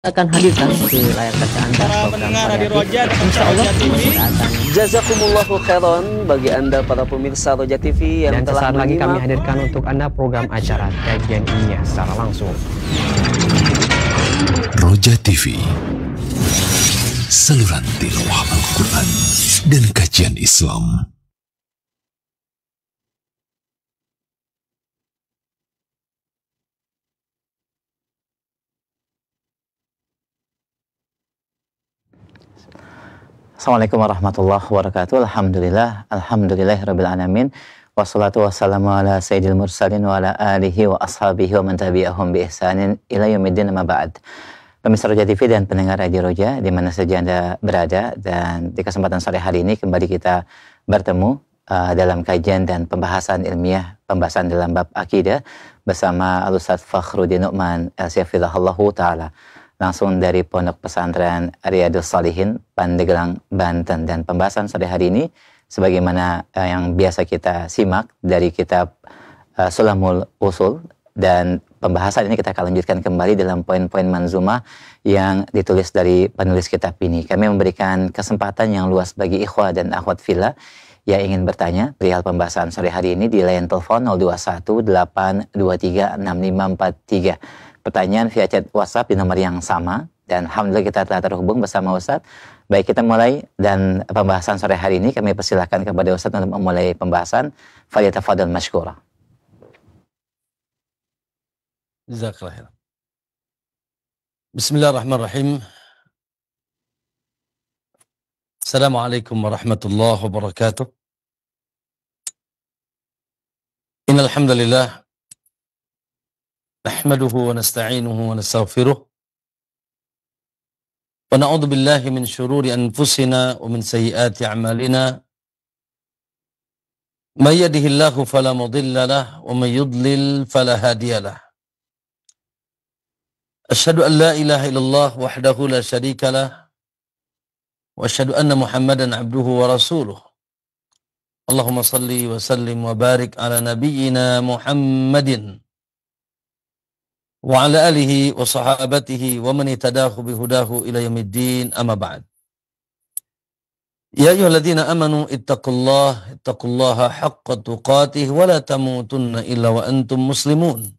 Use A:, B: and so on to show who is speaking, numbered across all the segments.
A: akan hadirkan di layar kaca Anda
B: para
A: program
B: pendengar Radio
A: variatif.
B: Roja dan
A: Insya Allah
B: Roja TV.
C: Jazakumullahu khairan bagi Anda para pemirsa Roja TV yang
A: Dan
C: telah
A: sesaat lagi kami
C: menyimak.
A: hadirkan untuk Anda program acara kajian ilmiah secara langsung.
D: Roja TV, saluran tilawah Al-Quran dan kajian Islam.
E: Assalamualaikum warahmatullahi wabarakatuh. Alhamdulillahirabbil alamin. Wassalatu wassalamu ala sayyidil mursalin wa ala alihi wa ashabihi wa man tabi'ahum bi ihsanin ila yaumiddin, amma ba'd. Pemirsa Roja TV dan pendengar Radio Roja di mana saja Anda berada, dan di kesempatan sore hari ini kembali kita bertemu dalam kajian dan pembahasan ilmiah, pembahasan dalam bab akidah bersama Al-Ustaz Fakhruddin Nu'man Al-Syafidhahullahu Ta'ala, langsung dari Pondok Pesantren Riyadhus Shalihin, Pandeglang, Banten. Dan pembahasan sore hari ini sebagaimana yang biasa kita simak dari kitab Sulamul Usul, dan pembahasan ini kita akan lanjutkan kembali dalam poin-poin manzumah yang ditulis dari penulis kitab ini. Kami memberikan kesempatan yang luas bagi ikhwah dan akhwat fillah yang ingin bertanya perihal pembahasan sore hari ini di line telepon 0218236543. Pertanyaan via chat WhatsApp di nomor yang sama, dan alhamdulillah kita telah terhubung bersama Ustadz. Baik, kita mulai dan pembahasan sore hari ini kami persilahkan kepada Ustadz untuk memulai pembahasan. Falyatafadhal mashkura.
F: Jazakallah. Bismillahirrahmanirrahim. Assalamualaikum warahmatullahi wabarakatuh. Innal hamdalillah nahmaduhu wa nasta'inuhu wa nastaghfiruh wa na'udzu billahi min shururi anfusina wa min sayyiati a'malina. May yahdihillahu fala mudilla lahu wa may yudlil fala hadiya lahu. Asyhadu an la ilaha illallah wahdahu la syarika lah wa asyhadu anna Muhammadan abduhu wa rasuluh. Allahumma salli wa sallim wa barik ala nabiyyina Muhammadin wa ala alihi wa sahabatihi wa man ittadahu bihudahu ila yaumiddin, amma ba'd. Ya ayyuhalladzina amanu ittaqullaha haqqa tuqatih wa la tamutunna illa wa antum muslimun.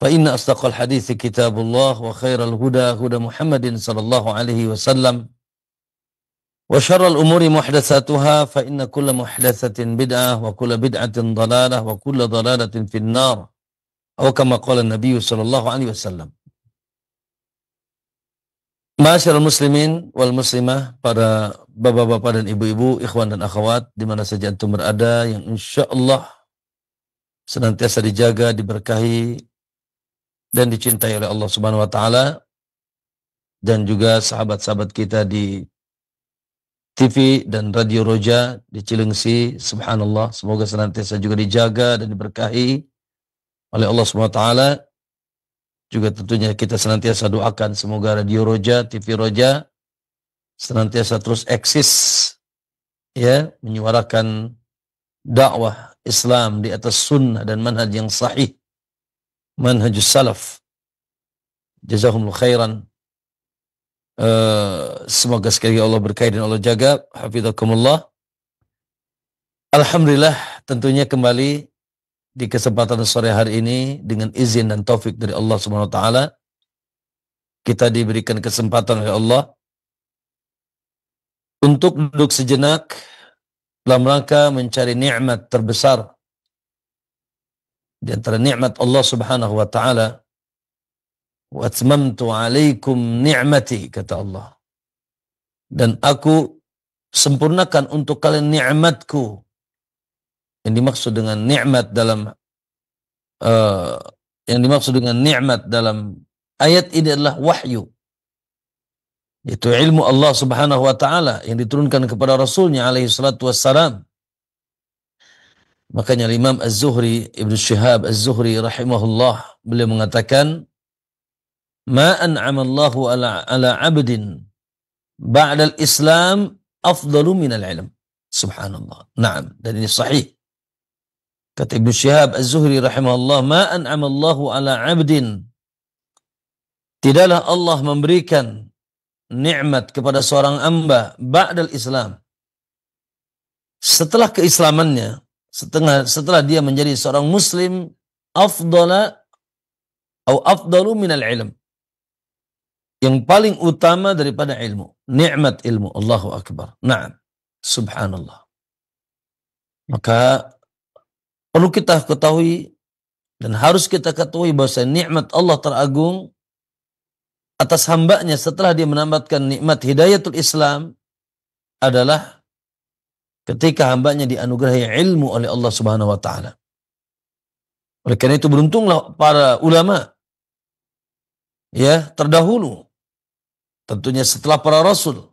F: Fa inna asdaqal hadithi kitabullah wa khairal huda huda Muhammadin sallallahu alaihi wasallam wa syarral umuri muhdatsatuha fa inna kulla muhdatsatin bid'ah wa kulla bid'atin dhalalah wa kulla dhalalatin finnar. Atau kama qala Nabi sallallahu alaihi wasallam. Ma'asyiral muslimin wal muslimah, para bapak-bapak dan ibu-ibu, ikhwan dan akhwat di mana saja antum berada, yang insyaallah senantiasa dijaga, diberkahi dan dicintai oleh Allah Subhanahu wa taala, dan juga sahabat-sahabat kita di TV dan Radio Roja di Cilengsi, subhanallah, semoga senantiasa juga dijaga dan diberkahi oleh Allah Subhanahu wa taala. Juga tentunya kita senantiasa doakan semoga Radio Roja, TV Roja senantiasa terus eksis, ya, menyuarakan dakwah Islam di atas sunnah dan manhaj yang sahih, manhajus salaf. Jazakumullah khairan. Semoga sekali lagi Allah berkahi dan Allah jaga. Hafizakumullah. Alhamdulillah, tentunya kembali di kesempatan sore hari ini dengan izin dan taufik dari Allah Subhanahu wa taala, kita diberikan kesempatan oleh Allah untuk duduk sejenak dalam rangka mencari nikmat terbesar di antara nikmat Allah Subhanahu wa taala. Wa atmamtu 'alaikum ni'mati, kata Allah, dan aku sempurnakan untuk kalian nikmatku. Yang dimaksud dengan nikmat dalam ayat ini adalah wahyu, yaitu ilmu Allah Subhanahu wa taala yang diturunkan kepada Rasulnya alaihi salatu wassalam. Makanya Imam Az-Zuhri, Ibnu Syihab Az-Zuhri rahimahullah, beliau mengatakan, ma an'amallahu ala 'abdin ba'da al-islam afdalu minal ilm. Subhanallah. Naam, dan ini sahih. Kata Ibnu Syihab Az-Zuhri rahimahullah, ma an'amallahu ala 'abdin, tidaklah Allah memberikan nikmat kepada seorang hamba ba'dal Islam, setelah keislamannya, setelah dia menjadi seorang muslim, afdalu minal ilm, yang paling utama daripada ilmu, nikmat ilmu. Allahu Akbar. Naam, subhanallah. Maka perlu kita ketahui dan harus kita ketahui bahwa nikmat Allah teragung atas hambanya setelah dia mendapatkan nikmat hidayatul Islam adalah ketika hambanya dianugerahi ilmu oleh Allah Subhanahu wa taala. Oleh karena itu beruntunglah para ulama ya terdahulu, tentunya setelah para rasul,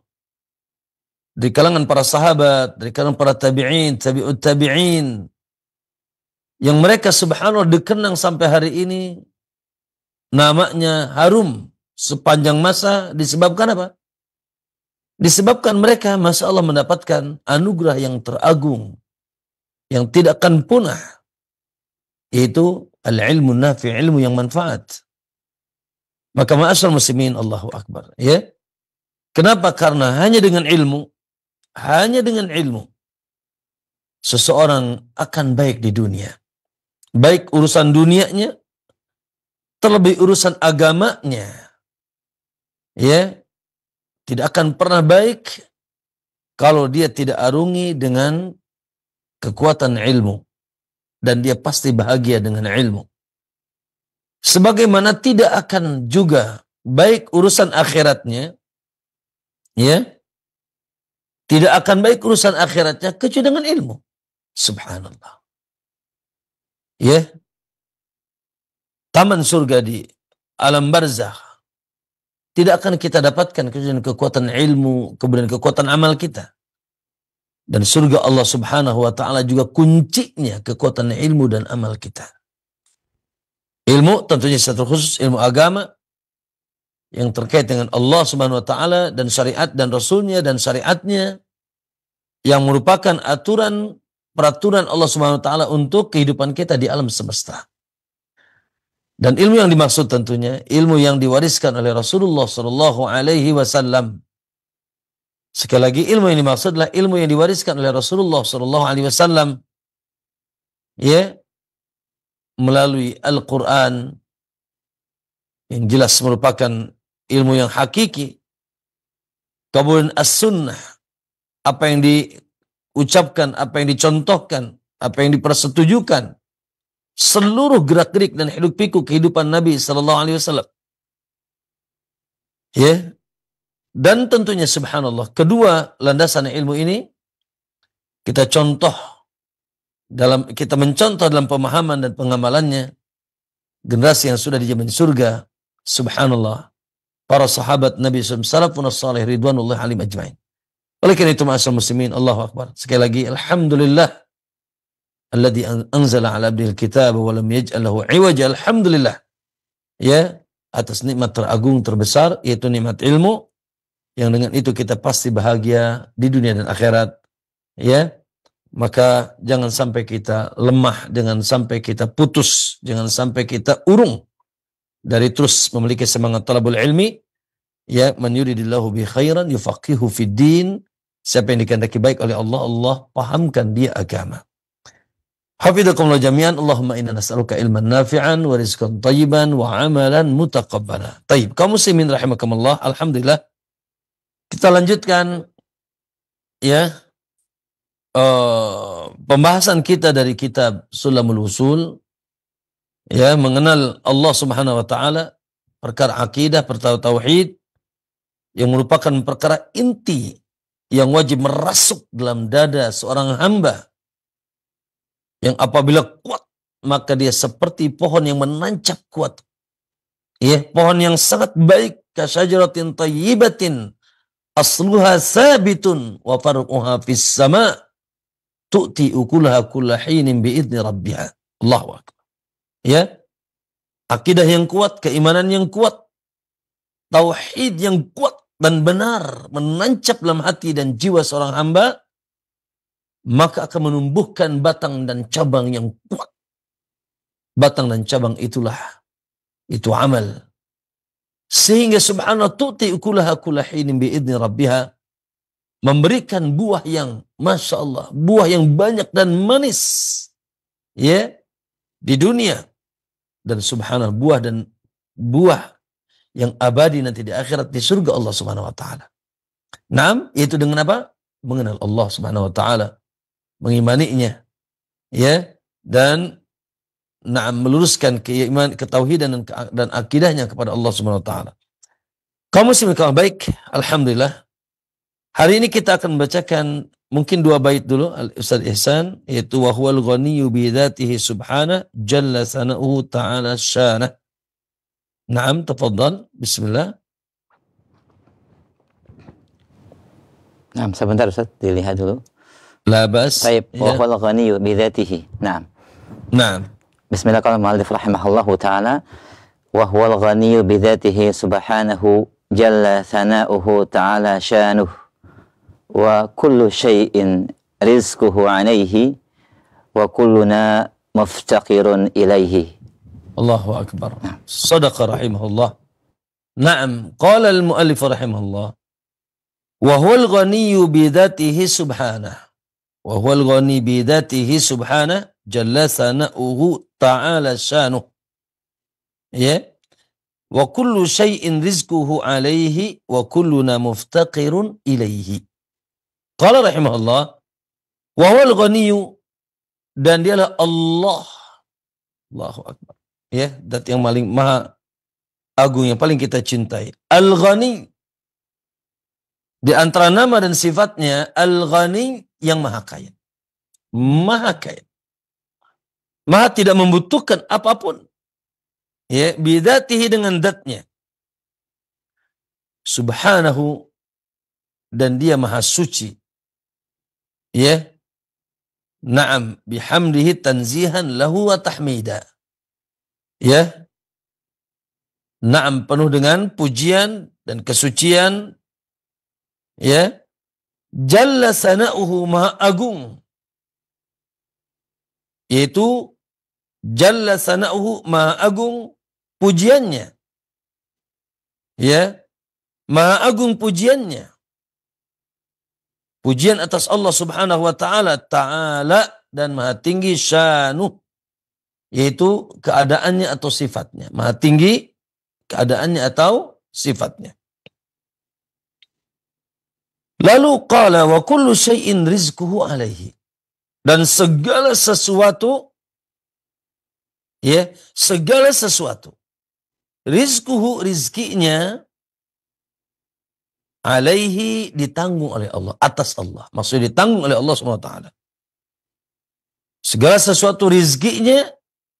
F: di kalangan para sahabat, dari kalangan para tabi'in, tabi'ut tabi'in, yang mereka subhanallah dikenang sampai hari ini, namanya harum sepanjang masa. Disebabkan apa? Disebabkan mereka, masya Allah, mendapatkan anugerah yang teragung, yang tidak akan punah, yaitu al-ilmu nafi', ilmu yang manfaat. Maka ma'asyar muslimin, Allahu Akbar. Ya. Kenapa? Karena hanya dengan ilmu, seseorang akan baik di dunia. Baik urusan dunianya, terlebih urusan agamanya. Ya, tidak akan pernah baik kalau dia tidak arungi dengan kekuatan ilmu. Dan dia pasti bahagia dengan ilmu. Sebagaimana tidak akan juga baik urusan akhiratnya, ya, tidak akan baik urusan akhiratnya kecuali dengan ilmu. Subhanallah. Ya, taman surga di alam barzakh tidak akan kita dapatkan kecuali kekuatan ilmu, kemudian kekuatan amal kita. Dan surga Allah Subhanahu wa taala juga kuncinya kekuatan ilmu dan amal kita. Ilmu tentunya satu khusus ilmu agama yang terkait dengan Allah Subhanahu wa taala dan syariat dan rasulnya dan syariatnya, yang merupakan peraturan Allah Subhanahu wa taala untuk kehidupan kita di alam semesta. Dan ilmu yang dimaksud tentunya ilmu yang diwariskan oleh Rasulullah sallallahu alaihi wasallam. Sekali lagi, ilmu yang dimaksud adalah ilmu yang diwariskan oleh Rasulullah sallallahu alaihi wasallam, ya, melalui Al-Qur'an yang jelas merupakan ilmu yang hakiki. Kemudian as-sunnah, apa yang diucapkan, apa yang dicontohkan, apa yang dipersetujukan, seluruh gerak-gerik dan hiruk-pikuk kehidupan Nabi sallallahu alaihi wasallam. Ya. Dan tentunya subhanallah, kedua landasan ilmu ini kita mencontoh dalam pemahaman dan pengamalannya generasi yang sudah dijamin surga, subhanallah, para sahabat Nabi SAW, salafun as-salih ridwanullah alim ajma'in. Oleh karena itu ma'asyar muslimin, Allahu Akbar. Sekali lagi, alhamdulillah alladzi anzala ala abdil kitab wa lam yaj'al lahu iwaja. Alhamdulillah, ya, atas nikmat teragung terbesar, yaitu nikmat ilmu, yang dengan itu kita pasti bahagia di dunia dan akhirat. Ya, maka jangan sampai kita lemah, jangan sampai kita putus, jangan sampai kita urung dari terus memiliki semangat talabul ilmi. Ya, man yuridillahu bi khairan yufaqihu fid din. Siapa yang dikehendaki baik oleh Allah, Allah pahamkan dia agama. Hafizakumullah jami'an. Allahumma inna nas'aluka ilman nafi'an wa rizqan thayyiban wa amalan mutaqabbala. Tayyib, kaum muslimin rahimakumullah, alhamdulillah. Kita lanjutkan ya pembahasan kita dari kitab Sulamul Usul, ya, mengenal Allah Subhanahu wa taala, perkara akidah, perkara tauhid, yang merupakan perkara inti yang wajib merasuk dalam dada seorang hamba, yang apabila kuat maka dia seperti pohon yang menancap kuat, ya, pohon yang sangat baik, kasyajaratin thayyibatin asluha sabitun wa far'uha fis sama' tu'ti ukulaha kulla hinin bi'idni rabbiha. Allahu akbar. Ya, akidah yang kuat, keimanan yang kuat, tauhid yang kuat dan benar menancap dalam hati dan jiwa seorang hamba, maka akan menumbuhkan batang dan cabang yang kuat. Batang dan cabang itu amal. Sehingga subhanallah tu'ti ukulaha kulla hinin biidni rabbiha, memberikan buah yang Masya Allah, buah yang banyak dan manis ya di dunia, dan subhanallah buah yang abadi nanti di akhirat di surga Allah Subhanahu wa taala. Naam, itu dengan apa? Mengenal Allah Subhanahu wa taala, mengimaninya ya, dan meluruskan keimanan, ketauhidan dan akidahnya kepada Allah Subhanahu wa taala. Kaum muslimin kaum baik, alhamdulillah. Hari ini kita akan membacakan mungkin 2 bait dulu Ustaz Ihsan, yaitu wa huwal ghaniyyu bi dzatihi subhana jalla sana'uhu ta'ala syana. Naam, tafadhal. Bismillah.
E: Nah, sebentar Ustaz, dilihat dulu.
F: La bas.
E: Baik, wa huwal ghaniyyu bi dzatihi. Naam.
F: Naam.
E: Bismillah, qala al-mu'allif rahimahullahu ta'ala wa huwal ghaniyyu bi dzatihi subhanahu jalla sana'uhu ta'ala syanuh wa kullu syai'in rizquhu 'alaihi wa kulluna muftaqirun ilaihi.
F: Allahu akbar. Sadaqa rahimahullah. Naam, qala al-mu'allif rahimahullah wa huwal ghaniyyu bi dzatihi subhanahu wa huwal ghani bi dzatihi subhanahu jalla sana'uhu ta'ala syanuh ya wa kullu syai'in rizquhu 'alaihi wa kulluna muftaqirun ilaihi. Qala rahimahullah wa huwal ghaniyyu, dan dialah Allah. Allahu akbar. Ya, zat yang paling maha agung, yang paling kita cintai. Al-Ghani, di antara nama dan sifatnya Al-Ghani, yang maha kaya. Maha kaya. Maha tidak membutuhkan apapun. Ya, bidzatihi, dengan zatnya. Subhanahu, dan dia maha suci. Ya. Naam, bihamdihi tanzihan lahu wa tahmida. Ya. Naam, penuh dengan pujian dan kesucian. Ya. Jalla sana'uhu, maha agung. Yaitu Jalla sana'uhu, maha agung pujiannya. Ya. Maha agung pujiannya. Pujian atas Allah Subhanahu wa taala, ta'ala, dan maha tinggi syanu, yaitu keadaannya atau sifatnya. Maha tinggi keadaannya atau sifatnya. Lalu qala wa kullu syai'in rizquhu 'alaihi, dan segala sesuatu, ya, segala sesuatu, rizquhu, rizkinya, alaihi, ditanggung oleh Allah, atas Allah. Maksudnya ditanggung oleh Allah SWT. Segala sesuatu rizkinya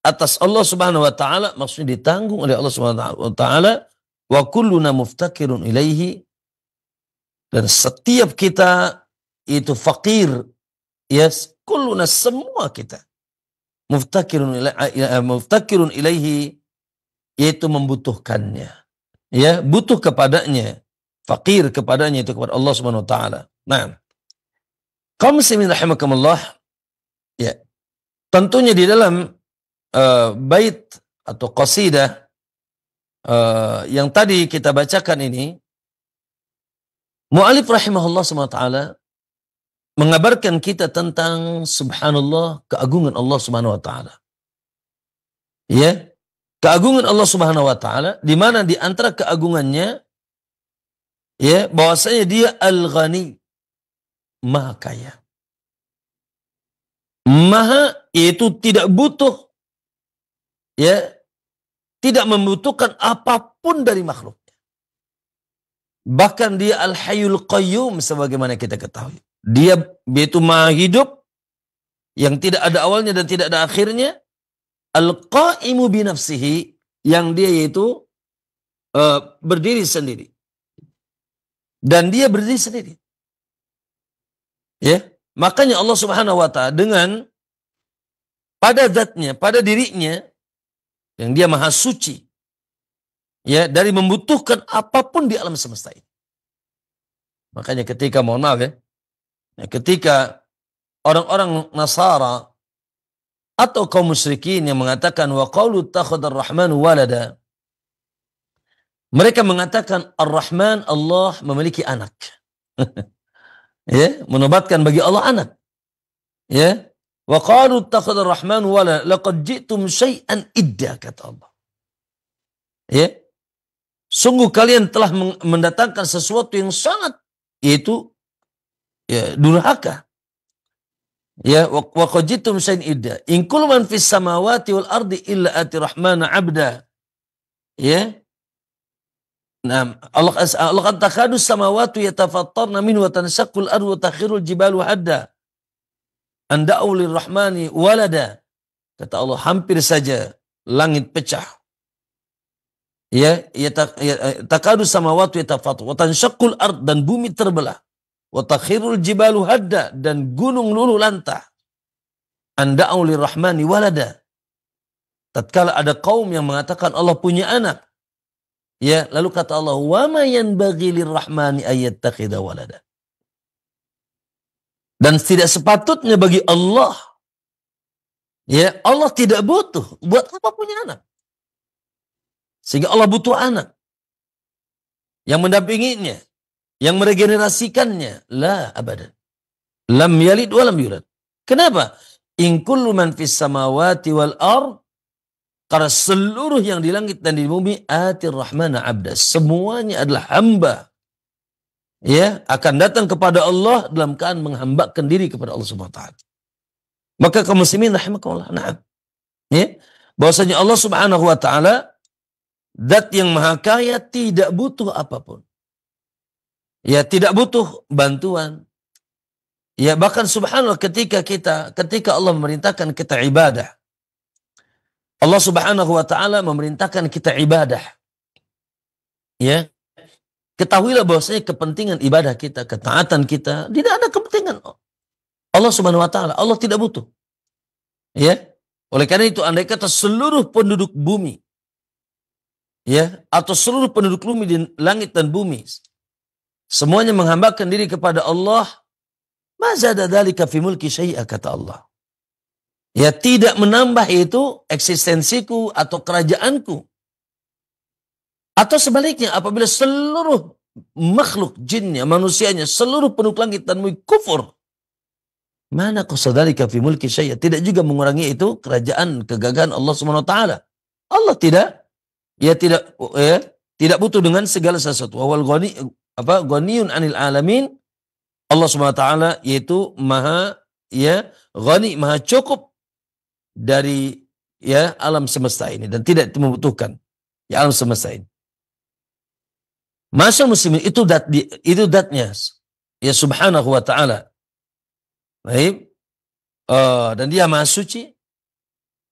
F: atas Allah Subhanahu wa taala, maksudnya ditanggung oleh Allah Subhanahu wa taala. Wa kulluna muftakirun ilaihi, dan setiap kita itu fakir. Yes, kulluna, semua kita. Muftakirun ilaihi, yaitu membutuhkannya. Ya, butuh kepadanya. Fakir kepadanya, itu kepada Allah Subhanahu wa taala. Nah, kaum muslimin rahimakumullah, ya, tentunya di dalam bait atau qasidah yang tadi kita bacakan ini, mu'alif rahimahullah Subhanahu wa taala mengabarkan kita tentang subhanallah, keagungan Allah Subhanahu wa taala. Ya, keagungan Allah Subhanahu wa taala, di mana di antara keagungannya, ya, bahwasanya dia Al-Ghani, maha kaya. Maha, yaitu tidak butuh, ya, tidak membutuhkan apapun dari makhluknya. Bahkan dia Al-Hayyul Qayyum, sebagaimana kita ketahui. Dia yaitu maha hidup, yang tidak ada awalnya dan tidak ada akhirnya. Al-Qa'imu binafsihi, yang dia yaitu berdiri sendiri. Dan dia berdiri sendiri. Ya, makanya Allah Subhanahu wa taala dengan pada zatnya, pada dirinya, yang dia maha suci, ya, dari membutuhkan apapun di alam semesta ini. Makanya ketika, mohon maaf ya, ketika orang-orang Nasara atau kaum musyrikin yang mengatakan wa qalu takhadar rahmanu walada, Mereka mengatakan Ar-Rahman, Allah memiliki anak. Ya, menobatkan bagi Allah anak. Ya. Wa qalu ittakhadha ar-Rahman wala laqad ji'tum syai'an idda, kata Allah. Ya. Sungguh kalian telah mendatangkan sesuatu yang sangat, yaitu ya, durhaka. Ya, wa qad ji'tum syai'an idda. In kullu man fis samawati wal ardi illa ati rahmana 'abda. Ya. Nah, Allah kan takadus samawati yatafattarna minhu wa tanshaqqul ardu wa takhirul jibalu hadda. Anda'u lirrahmani walada. Kata Allah, hampir saja langit pecah. Ya, takadus samawati yatafattar wa tanshaqqul ard, dan bumi terbelah. Wa takhirul jibalu hadda, dan gunung luluh lantah. Anda'u lirrahmani walada. Tatkala ada kaum yang mengatakan Allah punya anak. Ya, lalu kata Allah, wa ma yanbaghi lirrahmani ayyattakhidha walada. Dan tidak sepatutnya bagi Allah, ya, Allah tidak butuh, buat apa punya anak? Sehingga Allah butuh anak yang mendampinginya, yang meregenerasikannya. La abadan. Lam yalid wa lam yulad. Kenapa? In kullu man fis samawati wal ard, karena seluruh yang di langit dan di bumi atir rahmana abda, semuanya adalah hamba. Ya, akan datang kepada Allah dalam keadaan menghambakan diri kepada Allah Subhanahu wa taala. Maka kaum muslimin rahimakumullah, na'am. Ya, bahwasanya Allah Subhanahu wa taala zat yang maha kaya, tidak butuh apapun. Ya, tidak butuh bantuan. Ya, bahkan subhanallah ketika Allah memerintahkan kita ibadah, Allah Subhanahu wa taala memerintahkan kita ibadah. Ya. Ketahuilah bahwasanya kepentingan ibadah kita, ketaatan kita, tidak ada kepentingan Allah Subhanahu wa taala. Allah tidak butuh. Ya. Oleh karena itu, andai kata seluruh penduduk bumi, ya, atau seluruh penduduk bumi di langit dan bumi, semuanya menghambakan diri kepada Allah, ma zada dzalika fi mulki syai'a, kata Allah. Ya, tidak menambah itu eksistensiku atau kerajaanku. Atau sebaliknya, apabila seluruh makhluk jinnya, manusianya, seluruh penduduk langit dan bumi kufur, mana qasadalika fi mulki syai'a, tidak juga mengurangi itu kerajaan, kegagahan Allah Subhanahu wa taala. Allah tidak butuh dengan segala sesuatu. Wal ghani ghaniyun 'anil alamin. Allah Subhanahu wa taala yaitu maha ghani, maha cukup dari alam semesta ini dan tidak membutuhkan alam semesta ini. Masyaallah muslimin, itu datnya ya Subhanahu wa taala. Baik. Dan dia maha suci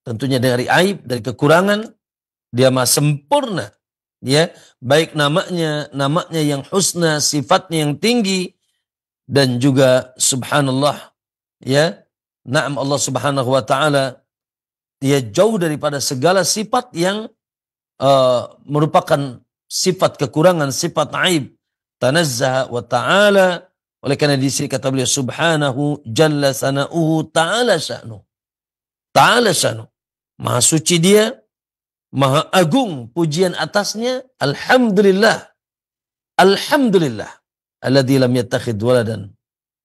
F: tentunya dari aib, dari kekurangan. Dia maha sempurna, ya, baik namanya yang husna, sifatnya yang tinggi, dan juga subhanallah, ya, na'am, Allah Subhanahu wa taala dia jauh daripada segala sifat yang merupakan sifat kekurangan, sifat aib. Tanazzaha wa ta'ala. Oleh karena di sini kata beliau, subhanahu jalla sana'uhu ta'ala sya'nu. Ta'ala sya'nu. Maha suci dia, maha agung pujian atasnya. Alhamdulillah. Alhamdulillah. Alladzi lam yattakhidh waladan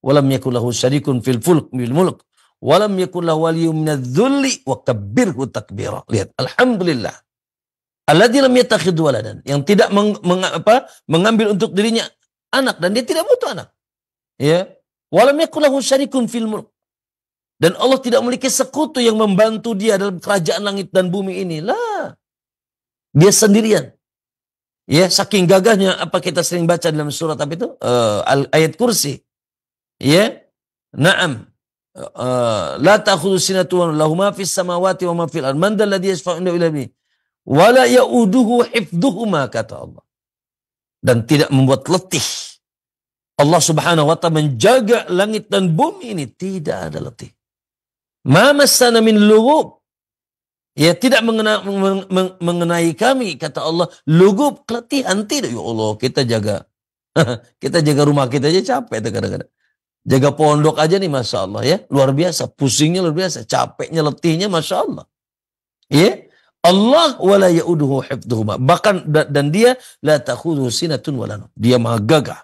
F: wa lam yakul lahu syarikun fil mulk wa lam yakul lahu waliyyun minadh-dhulli wa kabbirhu takbira. Lihat, alhamdulillah. Alladzi lam yattakhidh waladan, yang tidak mengambil untuk dirinya anak, dan dia tidak butuh anak. Ya. Wa lam yakul lahu syarikun fil mulk. Dan Allah tidak memiliki sekutu yang membantu dia dalam kerajaan langit dan bumi ini. Lah. Dia sendirian. Ya, saking gagahnya apa kita sering baca dalam surat apa itu? Ayat kursi. Ya. Naam. La ta'khudhu sinatun lahu ma fis samawati wa ma fil ardh. Man dzal ladzi yashfa'u indahu illa bihi. Wa la ya'uduhu hifdhuhuma, kata Allah. Dan tidak membuat letih Allah Subhanahu wa taala menjaga langit dan bumi ini, tidak ada letih. Ma massana min lughub. Ya, tidak mengenai kami, kata Allah, lughub, keletihan, tidak. Ya Allah, kita jaga rumah kita aja capek kadang-kadang. Jaga pondok aja nih, Masya Allah, ya, luar biasa, pusingnya luar biasa, capeknya, letihnya, Masya Allah. Ya, Allah wala yauduhu hifdhuhuma. Bahkan dan dia la ta'khudhuhu sinatun wala nawm. Dia maha gagah.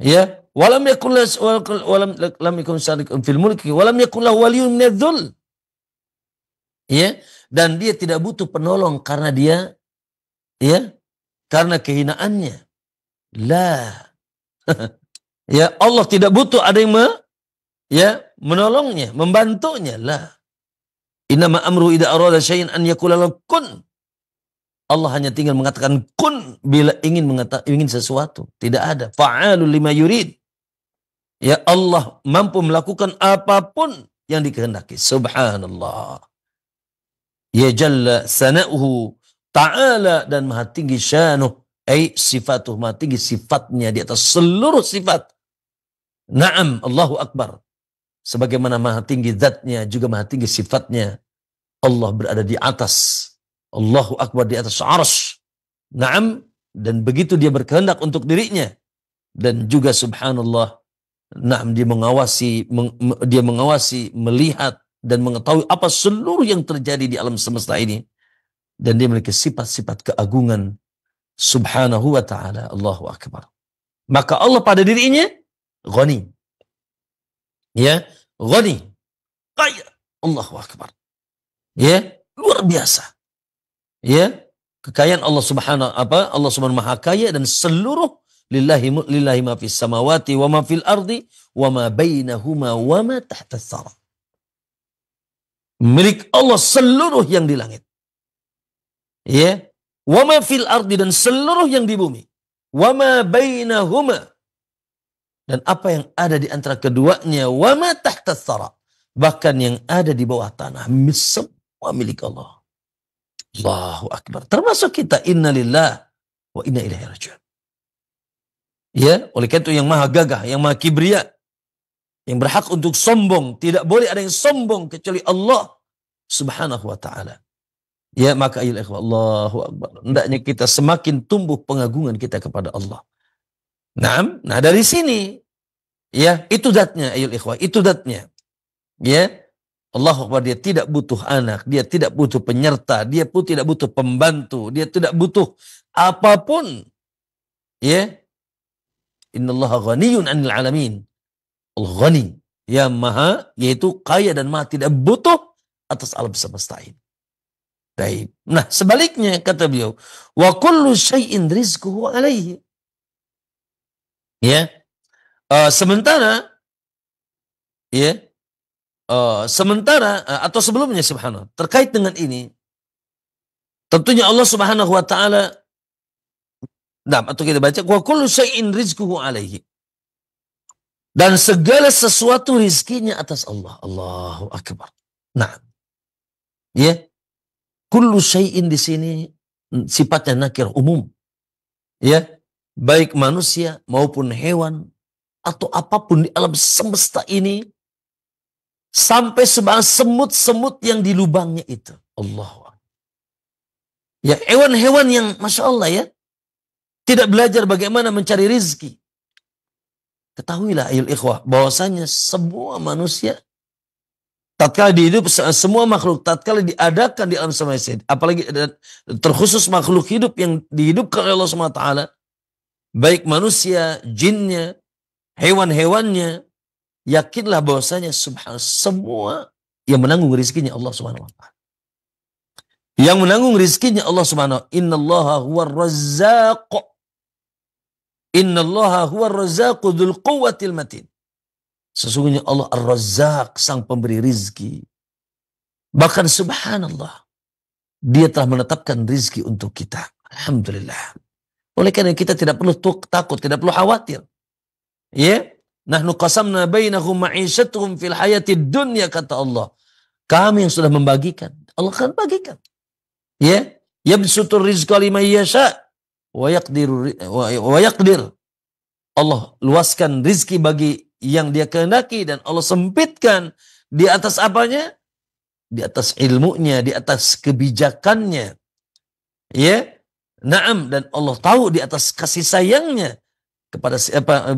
F: Ya, walam yakul lam yakun syarikun fil mulki walam yakul lahu waliyyun minadh-dhul. Ya, dan dia tidak butuh penolong karena dia karena kehinaannya. La. Ya, Allah tidak butuh ada yang menolongnya, membantunya. La. Innama amruhu idza arada syai'an an yaqula lahu kun. Allah hanya tinggal mengatakan kun bila ingin sesuatu. Tidak ada. Fa'alul lima yurid. Ya, Allah mampu melakukan apapun yang dikehendaki. Subhanallah. Ya jalla sana'uhu ta'ala, dan maha tinggi syanuh. Sifatuh, maha tinggi sifatnya di atas seluruh sifat. Naam, Allahu Akbar. Sebagaimana maha tinggi zatnya, juga maha tinggi sifatnya. Allah berada di atas. Allahu Akbar, di atas arsy. Naam, dan begitu dia berkehendak untuk dirinya. Dan juga subhanallah, naam, dia mengawasi, melihat, dan mengetahui apa seluruh yang terjadi di alam semesta ini. Dan dia memiliki sifat-sifat keagungan. Subhanahu wa ta'ala. Allahu Akbar. Maka Allah pada dirinya Ghani. Ya, Ghani. Kaya. Allahu Akbar. Ya, luar biasa. Ya, kekayaan Allah Allah Subhanahu Maha Kaya, dan seluruh lillahi ma fis samawati wa ma fil ardi wa ma bainahuma wa ma tahta tsara. Milik Allah seluruh yang di langit. Ya, wa ma fil ardi, dan seluruh yang di bumi. Wa ma bainahuma, dan apa yang ada di antara keduanya. Wa ma tahta tsara, bahkan yang ada di bawah tanah. Semua milik Allah. Allahu Akbar. Termasuk kita. Inna lillah wa inna ilaihi raji'un. Ya, oleh karena itu yang maha gagah, yang maha kibria, yang berhak untuk sombong, tidak boleh ada yang sombong kecuali Allah Subhanahu wa ta'ala. Ya, maka ayyuhal ikhwah, Allahu Akbar. Hendaknya kita semakin tumbuh pengagungan kita kepada Allah. Nah, dari sini, ya, itu zatnya ayyuhal ikhwah, itu zatnya. Ya, Allahu Akbar, dia tidak butuh anak, dia tidak butuh penyerta, dia pun tidak butuh pembantu, dia tidak butuh apapun. Ya, innallaha ghaniyun 'anil 'alamin. Allah ghani, yang maha, yaitu kaya dan maha tidak butuh atas alam semesta ini. Baik. Nah, sebaliknya kata beliau, wa kullu syai'in rizquhu 'alaihi. Ya. Sementara atau sebelumnya, subhanallah, terkait dengan ini, tentunya Allah Subhanahu wa ta'ala, atau kita baca, wa kullu syai'in rizquhu 'alaihi, dan segala sesuatu rizkinya atas Allah. Allahu Akbar. Nah, ya, kullu syai'in di sini sifatnya nakir, umum. Ya, baik manusia maupun hewan atau apapun di alam semesta ini, sampai sebagai semut-semut yang di lubangnya itu. Allah. Ya, hewan-hewan yang Masya Allah ya, tidak belajar bagaimana mencari rizki. Ketahuilah ayyuhal ikhwah, bahwasanya semua manusia, tatkala dihidup, semua makhluk tatkala diadakan di alam semesta, apalagi terkhusus makhluk hidup yang dihidupkan oleh Allah SWT, baik manusia, jinnya, hewan-hewannya, yakinlah bahwasanya subhanallah, semua yang menanggung rizkinya Allah Subhanahu wa ta'ala. Yang menanggung rizkinya Allah Subhanahu wa ta'ala. Innallaha huwar razzaq. Innallaha huwar razzaqu dzul quwwatil matin. Sesungguhnya Allah Ar-Razzaq, sang pemberi rizki. Bahkan subhanallah, dia telah menetapkan rizki untuk kita. Alhamdulillah. Oleh karena kita tidak perlu takut, tidak perlu khawatir. Ya, nahnu qasamna bainahum ma'isyatuhum fil hayatid dunya, kata Allah. Kami yang sudah membagikan, Allah akan bagikan. Ya, yabsutur rizqa liman yasha wa yaqdir. Allah luaskan rizki bagi yang dia kehendaki, dan Allah sempitkan di atas apanya? Di atas ilmunya, di atas kebijakannya. Ya, na'am, dan Allah tahu di atas kasih sayangnya kepada siapa,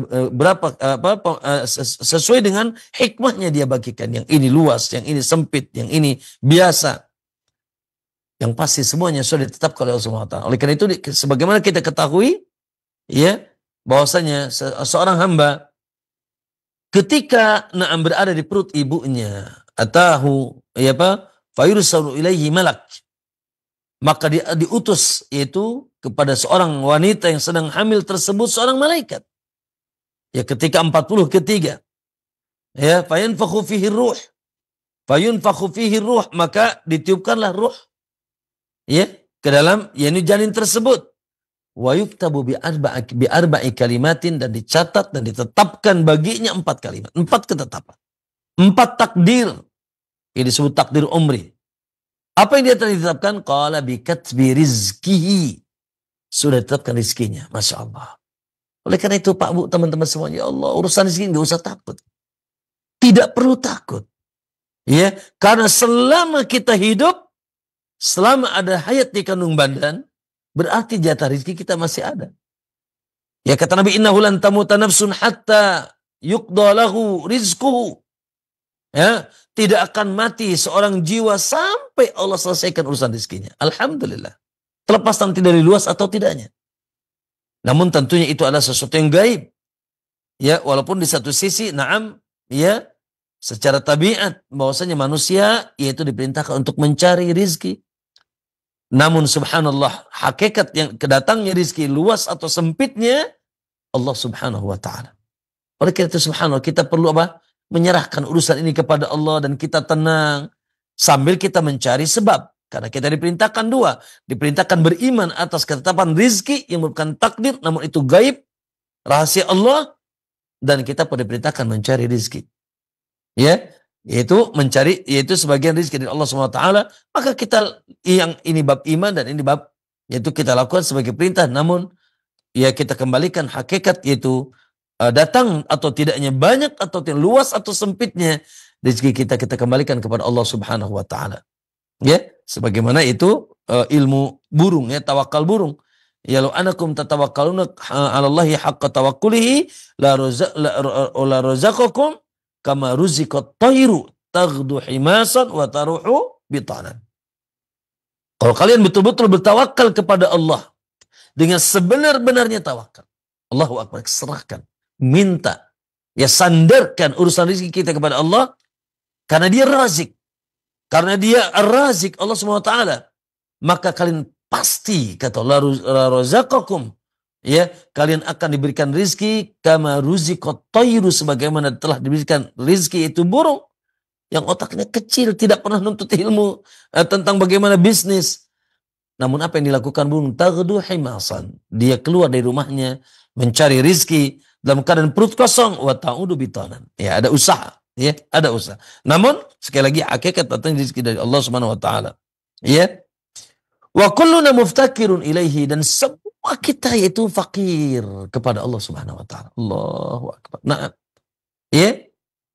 F: sesuai dengan hikmahnya dia bagikan. Yang ini luas, yang ini sempit, yang ini biasa. Yang pasti semuanya sudah ditetapkan oleh Allah Subhanahu wa taala. Oleh karena itu sebagaimana kita ketahui ya bahwasanya seorang hamba ketika berada di perut ibunya atahu ya apa fayursalu ilaihi malak, maka dia diutus yaitu kepada seorang wanita yang sedang hamil tersebut seorang malaikat. Ya ketika 40 ketiga ya fayanfakhu fihi ruh, fayunfakhu fihi ruh, maka ditiupkanlah ruh ya ke dalam yakni janin tersebut. Wa yuktabu bi arba'i kalimatin, dan dicatat dan ditetapkan baginya 4 kalimat, 4 ketetapan, 4 takdir. Ini disebut takdir umri. Apa yang dia telah ditetapkan? Qala bi katbi rizkihi, sudah ditetapkan rizkinya. Masya Allah. Oleh karena itu Pak Bu, teman-teman semuanya, ya Allah, urusan rezeki nggak usah takut. Tidak perlu takut. Ya, karena selama kita hidup, selama ada hayat di kandung badan, berarti jatah rezeki kita masih ada. Ya kata Nabi, innahu lan tamuta nafsun hatta yuqda lahu rizquhu. Ya, tidak akan mati seorang jiwa sampai Allah selesaikan urusan rezekinya. Alhamdulillah. Terlepas nanti dari luas atau tidaknya. Namun tentunya itu adalah sesuatu yang gaib. Ya, walaupun di satu sisi, na'am, ya, secara tabiat bahwasanya manusia yaitu diperintahkan untuk mencari rizki. Namun subhanallah, hakikat yang kedatangnya rizki luas atau sempitnya Allah subhanahu wa ta'ala. Oleh karena itu subhanallah, kita perlu apa? Menyerahkan urusan ini kepada Allah dan kita tenang sambil kita mencari sebab. Karena kita diperintahkan 2. Diperintahkan beriman atas ketetapan rizki yang merupakan takdir, namun itu gaib, rahasia Allah. Dan kita pun diperintahkan mencari rizki. Ya, yaitu mencari, yaitu sebagian rizki dari Allah SWT. Maka kita, yang ini bab iman dan ini bab, yaitu kita lakukan sebagai perintah. Namun, ya kita kembalikan hakikat, yaitu datang atau tidaknya, banyak atau tidak, luas atau sempitnya rezeki kita kembalikan kepada Allah Subhanahu wa taala. Ya, sebagaimana itu ilmu burung ya, tawakal burung. Ya law anakum tatawakkaluna 'ala Allahi haqqa tawakkulihi la razaqakum kama ruziqat tayru taghdu himasan wa taruhu bitanan. Kalau kalian betul-betul bertawakal kepada Allah dengan sebenar-benarnya tawakal, Allahu akbar, serahkan, minta, ya sandarkan urusan rezeki kita kepada Allah, karena dia razik, karena dia ar-razik Allah SWT, maka kalian pasti, kata Allah, la razaqakum, ya, kalian akan diberikan rizki kama ruziqat tayru, sebagaimana telah diberikan rizki itu burung yang otaknya kecil, tidak pernah nuntut ilmu tentang bagaimana bisnis. Namun apa yang dilakukan burung? Taghdu himasan, dia keluar dari rumahnya mencari rizki dalam keadaan perut kosong, wa ta'udu bitanan. Ya, ada usaha, ya, ada usaha. Namun sekali lagi hakikat datang rezeki dari Allah Subhanahu wa taala. Ya. Wa kulluna muftakirun ilaihi, dan semua kita itu fakir kepada Allah Subhanahu wa taala. Allahu akbar. Nah, ya.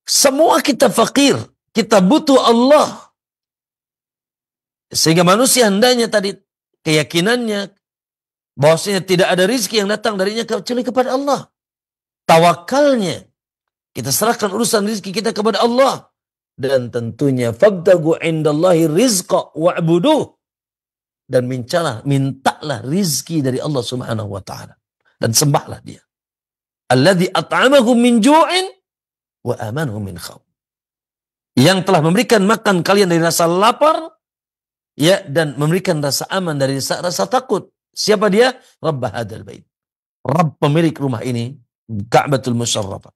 F: Semua kita fakir, kita butuh Allah. Sehingga manusia hendaknya tadi keyakinannya bahwasanya tidak ada rezeki yang datang darinya kecuali kepada Allah. Tawakalnya, kita serahkan urusan rezeki kita kepada Allah, dan tentunya fabtagu indallahi rizqa wa'buduh, dan mintalah rizki dari Allah Subhanahu wa taala dan sembahlah dia. Alladzi at'amahum min ju'in wa amanahum min khauf, yang telah memberikan makan kalian dari rasa lapar, ya, dan memberikan rasa aman dari rasa takut. Siapa dia? Rabb hadzal bait, Rabb pemilik rumah ini, Ka'batul Musyarrafah.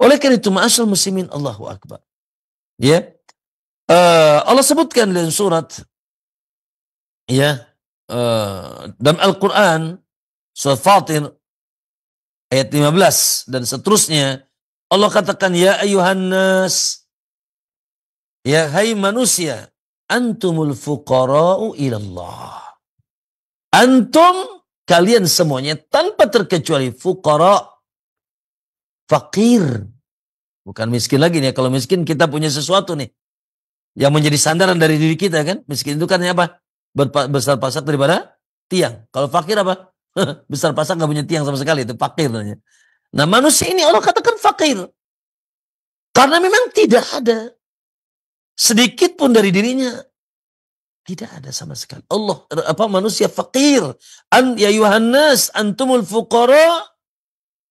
F: Oleh karena itu ma'asyal muslimin, Allahu akbar. Ya. Allah sebutkan dalam surat, ya, dalam Al-Qur'an surat Fatir ayat 15 dan seterusnya, Allah katakan, ya ayuhan nas, ya hai manusia, antumul fuqara'u ilallah. Antum, kalian semuanya tanpa terkecuali, fuqara, fakir, bukan miskin lagi nih. Kalau miskin kita punya sesuatu nih yang menjadi sandaran dari diri kita kan. Miskin itu kan apa? Besar pasak daripada tiang. Kalau fakir apa? Besar pasak gak punya tiang sama sekali, itu fakir namanya. Nah manusia ini Allah katakan fakir karena memang tidak ada sedikit pun dari dirinya Tidak ada sama sekali. Allah manusia fakir. Ya yuhannas antumul fuqara,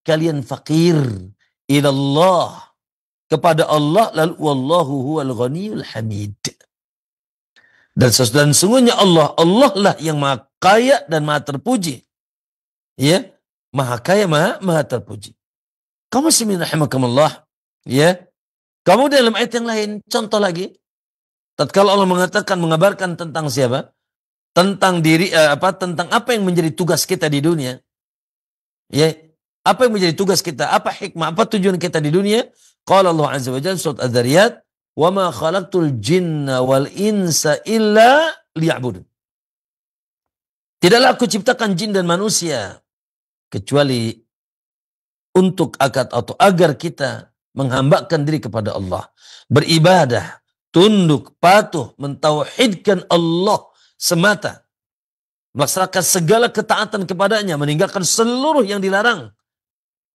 F: kalian fakir ilallah, kepada Allah, lalu wallahu huwal ghaniyul hamid. Dan sesungguhnya Allah lah yang maha kaya dan maha terpuji. Ya, maha kaya, maha terpuji. Kaum muslimin rahimakumullah, ya. Kamu dalam ayat yang lain, contoh lagi, tatkala Allah mengabarkan tentang siapa? Tentang tentang apa yang menjadi tugas kita di dunia. Ya, apa yang menjadi tugas kita? Apa hikmah? Apa tujuan kita di dunia? Qala Allah Azza wa Jalla surat Az-Zariyat, "Wa ma khalaqtul jinna wal insa illa liya'budun." Tidaklah aku ciptakan jin dan manusia kecuali untuk agar kita menghambakan diri kepada Allah, beribadah, tunduk, patuh, mentauhidkan Allah semata, melaksanakan segala ketaatan kepadanya, meninggalkan seluruh yang dilarang,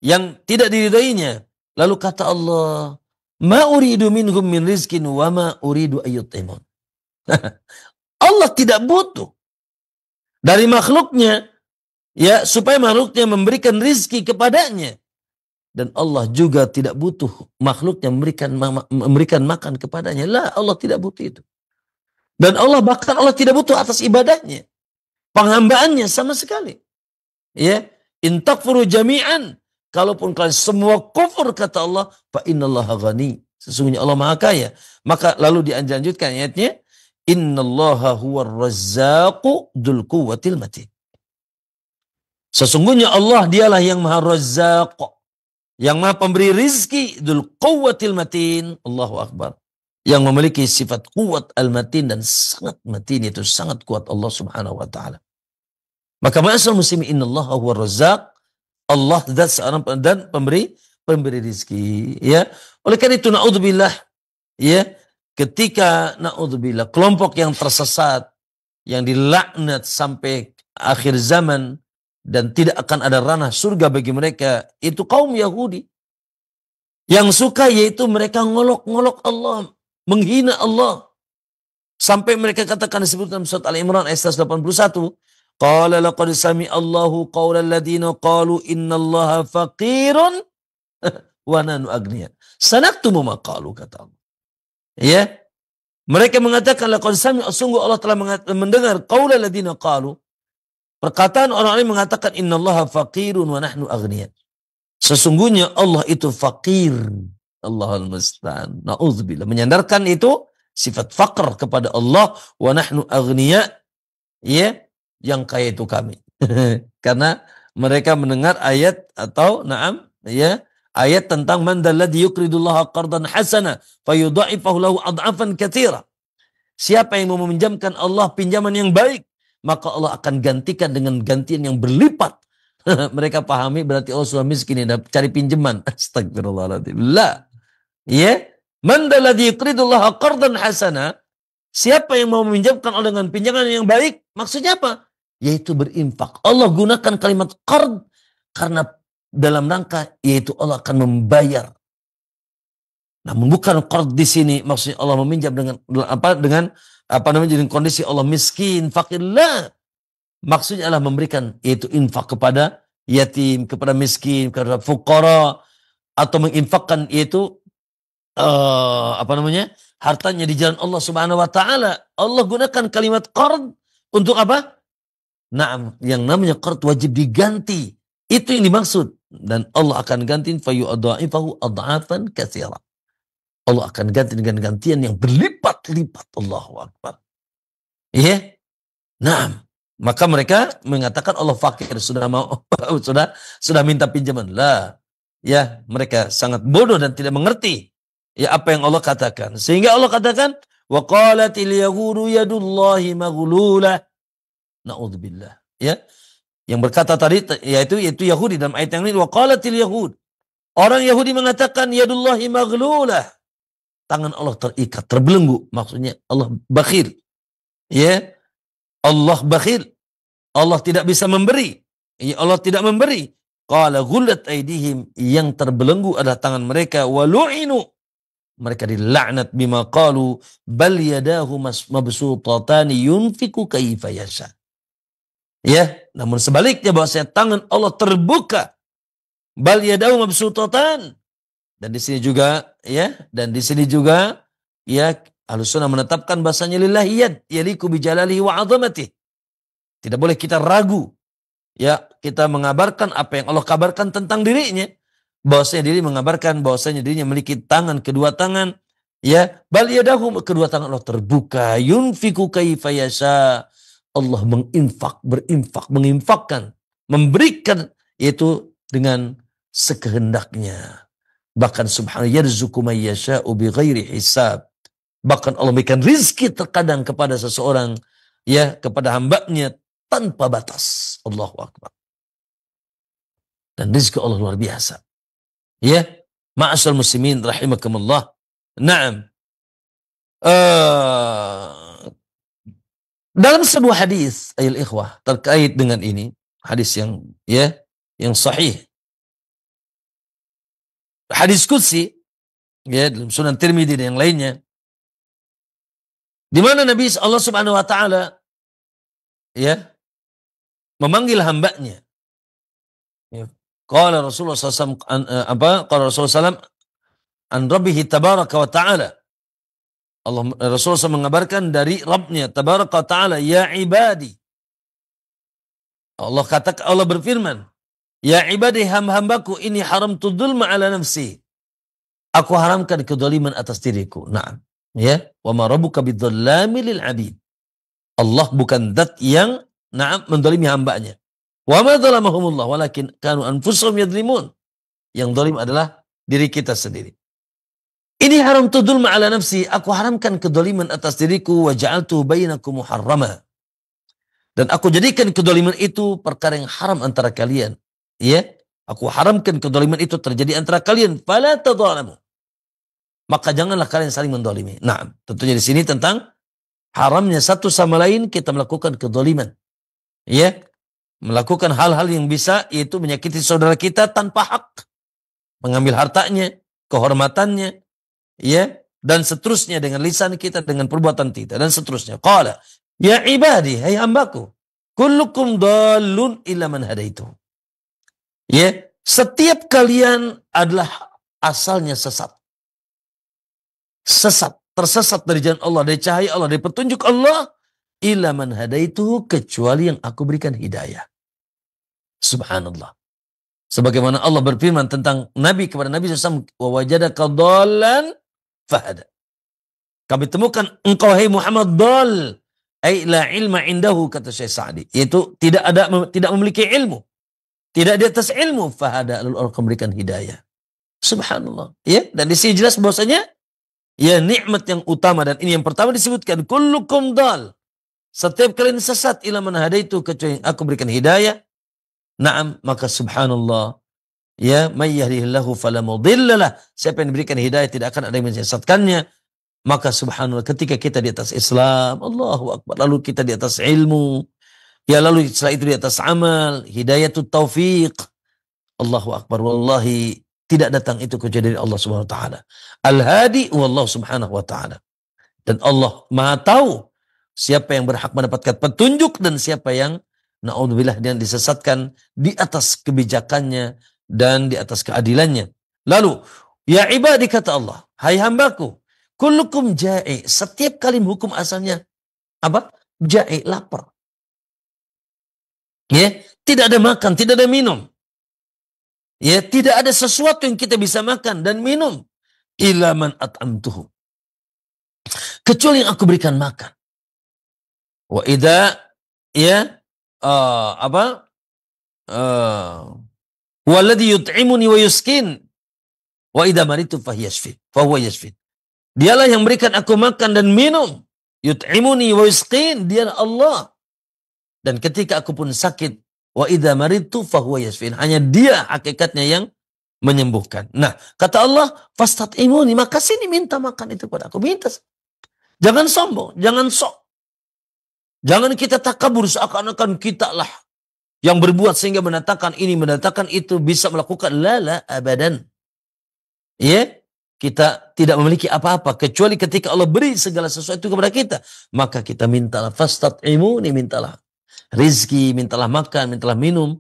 F: yang tidak diridainya. Lalu kata Allah, ma uridu minhum min rizkin wa ma uridu ayyut'imun. Allah tidak butuh dari makhluknya, ya, supaya makhluknya memberikan rizki kepadanya. Dan Allah juga tidak butuh makhluknya memberikan makan kepadanya. Lah, Allah tidak butuh itu. Dan Allah tidak butuh atas ibadahnya, penghambaannya sama sekali. Ya, in takfuru jami'an, kalaupun kalian semua kufur, kata Allah, fa innallaha ghani, sesungguhnya Allah maha kaya. Maka lalu dilanjutkan ayatnya, innallaha huwar razzaqu dzul quwwatil matin. Sesungguhnya Allah dialah yang maha razzaq, yang maha pemberi rizki, dzul quwwatil matin, Allahu akbar, yang memiliki sifat kuat al-matin, dan sangat matin, itu sangat kuat Allah subhanahu wa ta'ala. Maka ma'asal muslimin, innallaha huwar razzaq, Allah zat seorang dan pemberi rizki. Ya, oleh karena itu naudzubillah, ya, ketika naudzubillah kelompok yang tersesat, yang dilaknat sampai akhir zaman dan tidak akan ada ranah surga bagi mereka, itu kaum Yahudi. Yang suka yaitu mereka ngolok-ngolok Allah, menghina Allah, sampai mereka katakan, disebut dalam surat Al-Imran ayat 181, qala laqad sami Allahu qaulal ladina qalu innallaha faqirun wa nahnu aghniya sanaktumu ma qalu, kata Allah. Ya, mereka mengatakan laqad sami, sungguh Allah telah mendengar qaulal ladina qalu, perkataan orang-orang yang mengatakan innallaha faqirun wa nahnu aghniya, sesungguhnya Allah itu fakir. Allahul musta'an. Na'udzubillah, menyandarkan itu sifat faqr kepada Allah, wa nahnu aghniya, ya, yang kaya itu kami. Karena mereka mendengar ayat atau ya, ayat tentang man dalladzi yuqridullaha qardan hasana fayudha'ifahu lahu ad'afan katsira. Siapa yang mau meminjamkan Allah pinjaman yang baik, maka Allah akan gantikan dengan gantian yang berlipat. Mereka pahami berarti Allah sudah miskin, ya, cari pinjaman. Astagfirullahaladzim. La. Ya, man dalladzi yuqridullaha qardan hasana, siapa yang mau meminjamkan Allah dengan pinjaman yang baik, maksudnya apa? Yaitu berinfak. Allah gunakan kalimat qard karena dalam rangka yaitu Allah akan membayar. Namun bukan qard di sini maksudnya Allah meminjam dengan dengan kondisi Allah miskin, fakir. La. Maksudnya adalah memberikan yaitu infak kepada yatim, kepada miskin, kepada fuqara, atau menginfakkan yaitu hartanya di jalan Allah Subhanahu wa taala. Allah gunakan kalimat qard untuk apa? Yang namanya qard wajib diganti. Itu yang dimaksud, dan Allah akan ganti fayu'adha'ifahu adha'afan katsira. Allah akan ganti dengan gantian yang berlipat-lipat. Allahu akbar. Iya? Maka mereka mengatakan Allah fakir, sudah minta pinjaman. Lah. Ya, mereka sangat bodoh dan tidak mengerti ya apa yang Allah katakan. Sehingga Allah katakan, wa qalatil yahudu yadullahi maghlulah. Na'udzubillah. Ya. Yang berkata tadi yaitu Yahudi dalam ayat yang ini, wa qalatil yahud. Orang Yahudi mengatakan yadullahi maghlulah. Tangan Allah terikat, terbelenggu. Maksudnya Allah bakhil. Ya. Allah bakhil. Allah tidak bisa memberi. Ya, Allah tidak memberi. Qala ghullat aydihim, yang terbelenggu adalah tangan mereka, wa lu'inu, Mereka dilaknat bima qalu bal yadahu mabsutatani yunfiku kaifa yasha. Ya, namun sebaliknya bahwasanya tangan Allah terbuka. Bal yadahu mabsutatan. Dan di sini juga ya Ahlussunnah menetapkan bahasanya lillahi yad yaliku bijalalihi wa 'azamatihi. Tidak boleh kita ragu. Ya, kita mengabarkan apa yang Allah kabarkan tentang dirinya. Bahwasanya diri mengabarkan bahwasanya dirinya memiliki tangan, kedua tangan. Ya, bal yadahu, kedua tangan Allah terbuka. Yunfiku kaifa yasha. Allah berinfak, menginfakkan, memberikan yaitu dengan sekehendaknya. Bahkan subhanahu yarzuqu may yasha'u bighairi hisab. Bahkan Allah memberikan rizki terkadang kepada seseorang, ya, kepada hambanya tanpa batas. Allahu Akbar. Dan rizki Allah luar biasa. Ya, ma'asyal muslimin rahimakumullah. Naam. Dalam sebuah hadis ayol ikhwah terkait dengan ini, hadis yang sahih. Hadis qudsi ya dalam Sunan Tirmidzi dan yang lainnya, di mana Nabi Allah Subhanahu wa taala ya memanggil hambanya. Ya. Qala Rasulullah sallallahu qala Rasulullah an Rabbihi tabaraka wa ta'ala. Rasulullah SAW mengabarkan dari Rabbnya tabaraka wa ta'ala, ya ibadi. Allah berfirman, ya ibadi hambaku ini haramtu dzulma ala nafsi. Aku haramkan kedzaliman atas diriku. Naam. Ya, wa ma rabbuka bidzallami lil abid. Allah bukan zat yang menzalimi hambanya. Wa ma dzalamahumullah walakin kanu anfusahum yadzlimun. Yang zalim adalah diri kita sendiri. Ini haram dzulma ala nafsi, aku haramkan kedzaliman atas diriku, wa ja'altu bainakum muharrama. Dan aku jadikan kedzaliman itu perkara yang haram antara kalian. Ya, aku haramkan kedzaliman itu terjadi antara kalian. Fala tadzalamu. Maka janganlah kalian saling mendolimi. Nah, tentunya di sini tentang haramnya satu sama lain kita melakukan kedzaliman. Ya, melakukan hal-hal yang bisa yaitu menyakiti saudara kita tanpa hak, mengambil hartanya, kehormatannya, ya, dan seterusnya dengan lisan kita, dengan perbuatan kita dan seterusnya. Qala, ya ibadi, hai hambaku, kullukum dhalun illa man hadaitu. Ya, setiap kalian adalah asalnya sesat. Sesat, tersesat dari jalan Allah, dari cahaya Allah, dari petunjuk Allah, illa man hadaitu, kecuali yang aku berikan hidayah. Subhanallah. Sebagaimana Allah berfirman tentang Nabi kepada Nabi SAW, wa wajadaka dhallan fahada. Kami temukan engkau hai Muhammad dhal, ai la ilma indahu, kata Syekh Sa'di, yaitu tidak memiliki ilmu, tidak di atas ilmu, fahada, lalu Allah memberikan hidayah. Subhanallah. Ya, dan di sini jelas bahwasanya ya nikmat yang utama, dan ini yang pertama disebutkan, kullukum dhal. Setiap kalian sesat ila man hadaitu, kecuali yang aku berikan hidayah. Naam, maka subhanallah, ya, may yahdihillahu fala mudhillalah. Siapa yang diberikan hidayah tidak akan ada yang menyesatkannya. Maka subhanallah, ketika kita di atas Islam, Allahu Akbar, lalu kita di atas ilmu, ya, lalu setelah itu di atas amal, hidayatut taufiq, Allahu Akbar, wallahi tidak datang itu kecuali dari Allah Subhanahu wa taala. Al-hadi wallahu subhanahu wa taala. Dan Allah Maha tahu siapa yang berhak mendapatkan petunjuk dan siapa yang na'udzubillah dia disesatkan di atas kebijakannya dan di atas keadilannya. Lalu, ya ibadi, kata Allah, hai hambaku, kullukum ja'i, setiap kali hukum asalnya apa? Ja'i, lapar. Ya, tidak ada makan, tidak ada minum. Ya, tidak ada sesuatu yang kita bisa makan dan minum. Illa man at'amtuhu, kecuali yang aku berikan makan. Wa idza, ya, walladhi yut'imuni wa yuskin wa idza maritu fahuwa yashfin. Dialah yang berikan aku makan dan minum. Yut'imuni wa yuskin, dialah Allah. Dan ketika aku pun sakit, wa idza maritu fahuwa yashfin, hanya dia hakikatnya yang menyembuhkan. Nah, kata Allah, fastat'imuni, maka sini minta makan itu kepada aku, minta. Jangan sombong, jangan sok. Jangan kita takabur seakan-akan kita lah yang berbuat sehingga mendatangkan ini, mendatangkan itu, bisa melakukan. La abadan. Ya, kita tidak memiliki apa-apa kecuali ketika Allah beri segala sesuatu kepada kita, maka kita mintalah, fastat'imuni, mintalah rizki, mintalah makan, mintalah minum.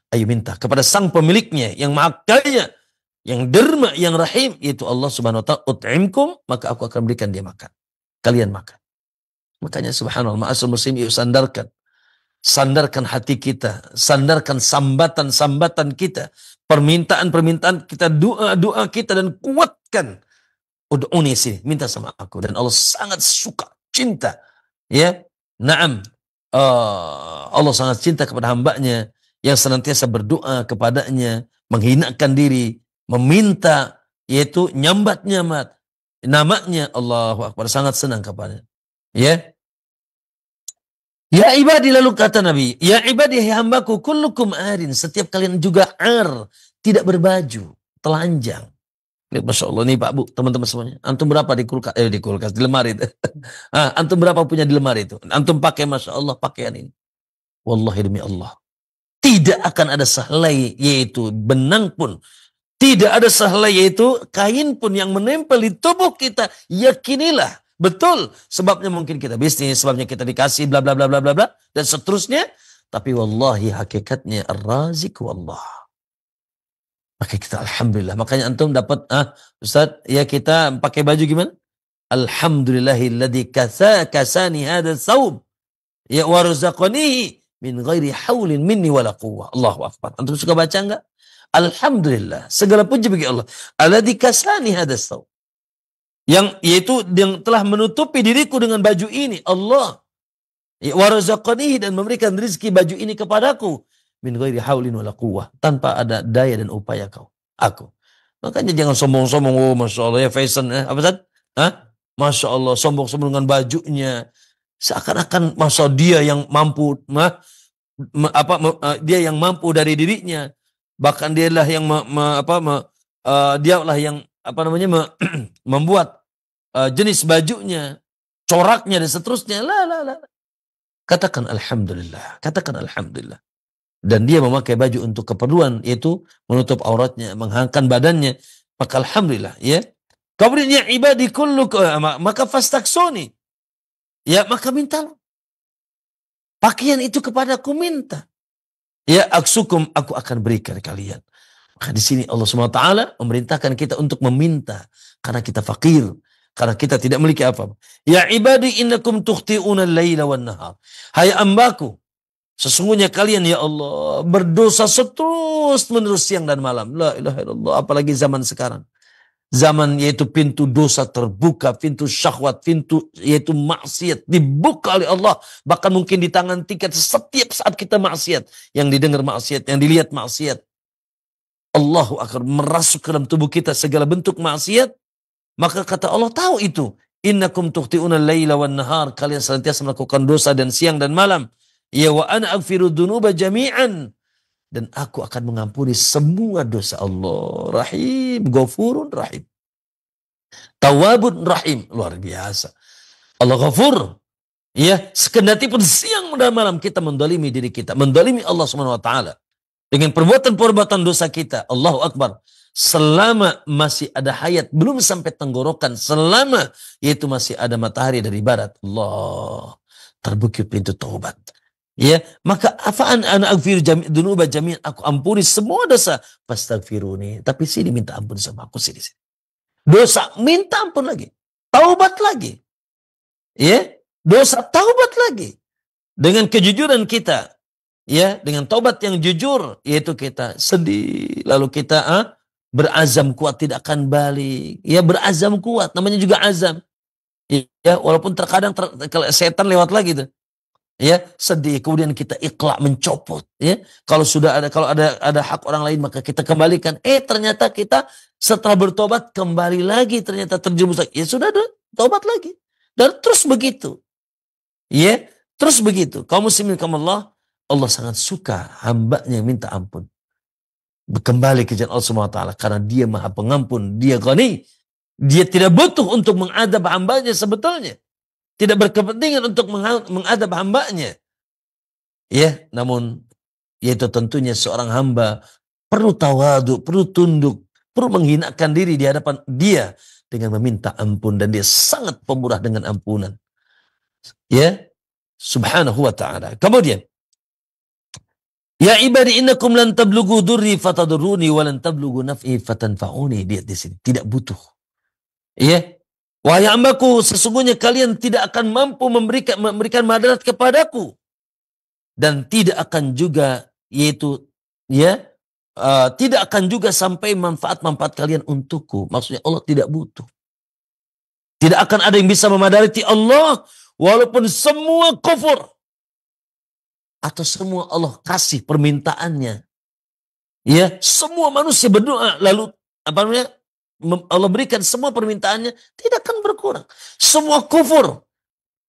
F: Ayo minta kepada sang pemiliknya yang maha kaya, yang derma, yang rahim, yaitu Allah Subhanahu wa ta'ala. Ut'imkum, maka aku akan berikan dia makan. Kalian makan. Makanya subhanallah, ma'asal muslim, yuk sandarkan hati kita, sandarkan sambatan-sambatan kita, permintaan-permintaan kita, doa-doa kita, dan kuatkan. Ud'uni sini, minta sama aku. Dan Allah sangat suka, cinta. Ya, na'am. Allah sangat cinta kepada hambanya yang senantiasa berdoa kepadanya, menghinakan diri, meminta, yaitu nyambat-nyambat namanya. Allahu Akbar, sangat senang kepadanya. Ya. Ya ibadi, lalu kata Nabi, ya ibadi, hai hambaku, kullukum arin, setiap kalian juga tidak berbaju, telanjang. Lihat, Masya Allah, nih Pak Bu, teman-teman semuanya. Antum berapa di kulkas? Di lemari itu. Antum berapa punya di lemari itu? Antum pakai, Masya Allah, pakaian ini. Wallahi demi Allah, tidak akan ada sehelai, yaitu benang pun. Tidak ada sehelai, yaitu kain pun yang menempel di tubuh kita. Yakinilah. Betul. Sebabnya mungkin kita bisnis, sebabnya kita dikasih, bla bla bla bla bla bla, dan seterusnya. Tapi wallahi hakikatnya ar-razik wallah. Maka kita alhamdulillah. Makanya antum dapat, Ustaz, ya kita pakai baju gimana? Alhamdulillahilladzi kasani hadha thawb. Ya warzaqanihi min ghairi haulin minni wala quwwah. Allahu Akbar. Antum suka baca enggak? Alhamdulillah, segala puji bagi Allah. Alladzi kasani hadas thawb. Yaitu yang telah menutupi diriku dengan baju ini, Allah. Ya warzaqanihi, dan memberikan rezeki baju ini kepadaku min ghairi haulin wala quwwah, tanpa ada daya dan upaya aku. Makanya jangan sombong-sombong, oh Masya Allah ya fashion, apa Ustaz? Masya Allah, sombong-sombong dengan bajunya. Seakan-akan masa dia yang mampu, dia yang mampu dari dirinya, bahkan dialah yang dialah yang membuat jenis bajunya, coraknya, dan seterusnya. La. Katakan alhamdulillah, katakan alhamdulillah. Dan dia memakai baju untuk keperluan, yaitu menutup auratnya, menghangkan badannya, maka alhamdulillah. Ya, kemudian ya ibadi kullukum, maka fastaksoni. Ya, maka mintalah. Pakaian itu kepadaku, minta. Ya, aksukum, aku akan berikan kalian. Maka di sini Allah SWT memerintahkan kita untuk meminta. Karena kita fakir. Karena kita tidak memiliki apa-apa. Ya ibadi innakum tukhti'una al-laila wan nahar. Hai ambaku, sesungguhnya kalian ya Allah berdosa terus menerus siang dan malam. La ilaha illallah. Apalagi zaman sekarang. Zaman yaitu pintu dosa terbuka, pintu syahwat, pintu yaitu maksiat dibuka oleh Allah. Bahkan mungkin di tangan tiket setiap saat kita maksiat, yang didengar maksiat, yang dilihat maksiat. Allahu Akbar, merasuk ke dalam tubuh kita segala bentuk maksiat. Maka kata Allah tahu itu. Innakum tukhti'una al-laila wan nahar, kalian senantiasa melakukan dosa dan siang dan malam. Ya wa ana aghfiru dzunuba jami'an, dan aku akan mengampuni semua dosa. Allah Rahim, Ghafurun Rahim, Tawwabun Rahim. Luar biasa. Allah Ghafur. Ya, sekendati pun siang dan malam kita mendolimi diri kita, mendolimi Allah SWT dengan perbuatan-perbuatan dosa kita. Allahu Akbar. Selama masih ada hayat, belum sampai tenggorokan, selama yaitu masih ada matahari dari barat, Allah, terbuka pintu taubat. Ya, maka afaan ana aghfiru dzunuba jami'an, aku ampuni semua dosa. Fastaghfiruni, tapi sini minta ampun sama aku, sini. Dosa minta ampun lagi. Taubat lagi. Ya, dosa taubat lagi. Dengan kejujuran kita, ya, dengan taubat yang jujur, yaitu kita sedih, lalu kita berazam kuat tidak akan balik. Ya, berazam kuat, namanya juga azam. Ya, walaupun terkadang setan lewat lagi tuh. Ya, sedih, kemudian kita ikhlas, mencopot. Ya, kalau ada hak orang lain maka kita kembalikan. Ternyata kita setelah bertobat kembali lagi, ternyata terjerumus lagi. Ya sudah, tobat lagi. Dan terus begitu. Ya, terus begitu. Kaum muslimin Allah sangat suka hambanya yang minta ampun. Kembali ke jalan Allah SWT karena dia Maha Pengampun, dia Ghani. Dia tidak butuh untuk mengadab hambanya sebetulnya. Tidak berkepentingan untuk mengadab hambanya. Ya, namun yaitu tentunya seorang hamba perlu tawadu, perlu tunduk, perlu menghinakan diri di hadapan dia dengan meminta ampun, dan dia sangat pemurah dengan ampunan. Ya, subhanahu wa ta'ala. Kemudian, ya ibadi innakum lan tablughu durri fatadurruni wa lan tablughu naf'i fatanfa'uni. Lihat di sini, tidak butuh. Ya, wahai hambaku, sesungguhnya kalian tidak akan mampu memberikan madarat kepadaku, dan tidak akan juga, yaitu ya, tidak akan juga sampai manfaat-manfaat kalian untukku. Maksudnya Allah tidak butuh. Tidak akan ada yang bisa memadarati Allah walaupun semua kufur atau semua Allah kasih permintaannya. Ya, semua manusia berdoa lalu apa namanya? Allah berikan semua permintaannya, tidak akan berkurang. Semua kufur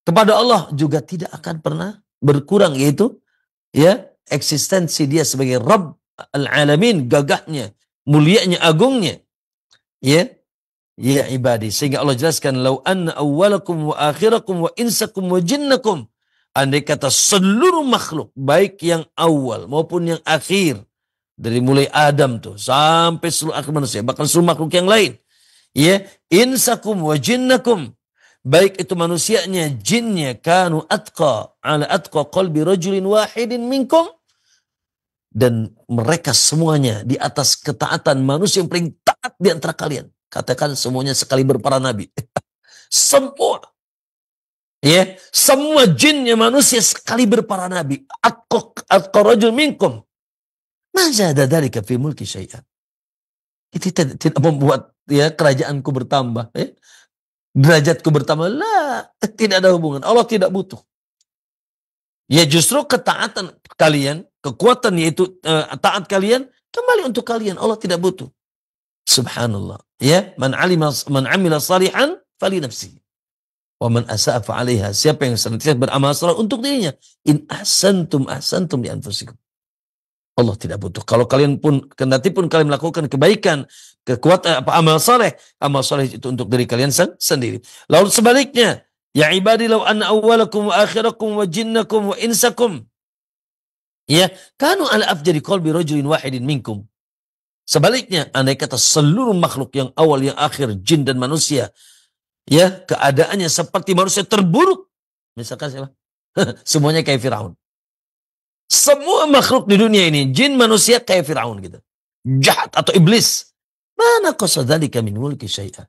F: kepada Allah juga tidak akan pernah berkurang, yaitu ya eksistensi dia sebagai Rabb al-alamin, gagahnya, mulianya, agungnya. Ya, ya ibadi, sehingga Allah jelaskan, lau anna awwalakum wa akhirakum wa insakum wa jinnakum, andai kata seluruh makhluk, baik yang awal maupun yang akhir, dari mulai Adam tuh sampai seluruh akhir manusia, bahkan seluruh makhluk yang lain, ya, insakum wa jinnakum, baik itu manusianya, jinnya, kanu atqa ala atqa qalbi rajulin wahidin minkum, dan mereka semuanya di atas ketaatan manusia yang paling taat di antara kalian. Katakan semuanya sekaliber para nabi. Semua. Ya, semua jinnya manusia sekaliber para nabi. Atqa rajul minkum. Mazada dzalika fi mulki syai'an. Itu tidak membuat ya kerajaanku bertambah, ya. Derajatku bertambah. Lah, tidak ada hubungan. Allah tidak butuh. Ya, justru ketaatan kalian, kekuatan yaitu taat kalian kembali untuk kalian. Allah tidak butuh. Subhanallah. Ya, man amila salihan fali nafsihi wa man asa'a fa 'alaiha. Siapa yang senantiasa beramal saleh untuk dirinya. In ahsantum ahsantum li anfusikum. Allah tidak butuh. Kalau kalian pun, kendati pun kalian melakukan kebaikan, kekuatan amal saleh itu untuk diri kalian sendiri. Lalu sebaliknya, ya ibadi law anna awwalakum wa akhirakum wa jinnakum wa insakum, ya, kanu ala afjari qalbi rajulin wahidin minkum. Sebaliknya, andai kata seluruh makhluk yang awal yang akhir, jin dan manusia, ya, keadaannya seperti manusia terburuk. Misalkan siapa? Semuanya kayak Firaun. Semua makhluk di dunia ini, jin, manusia, kayak Firaun gitu. Jahat atau iblis. Mana qasadzalika min mulki syai'an.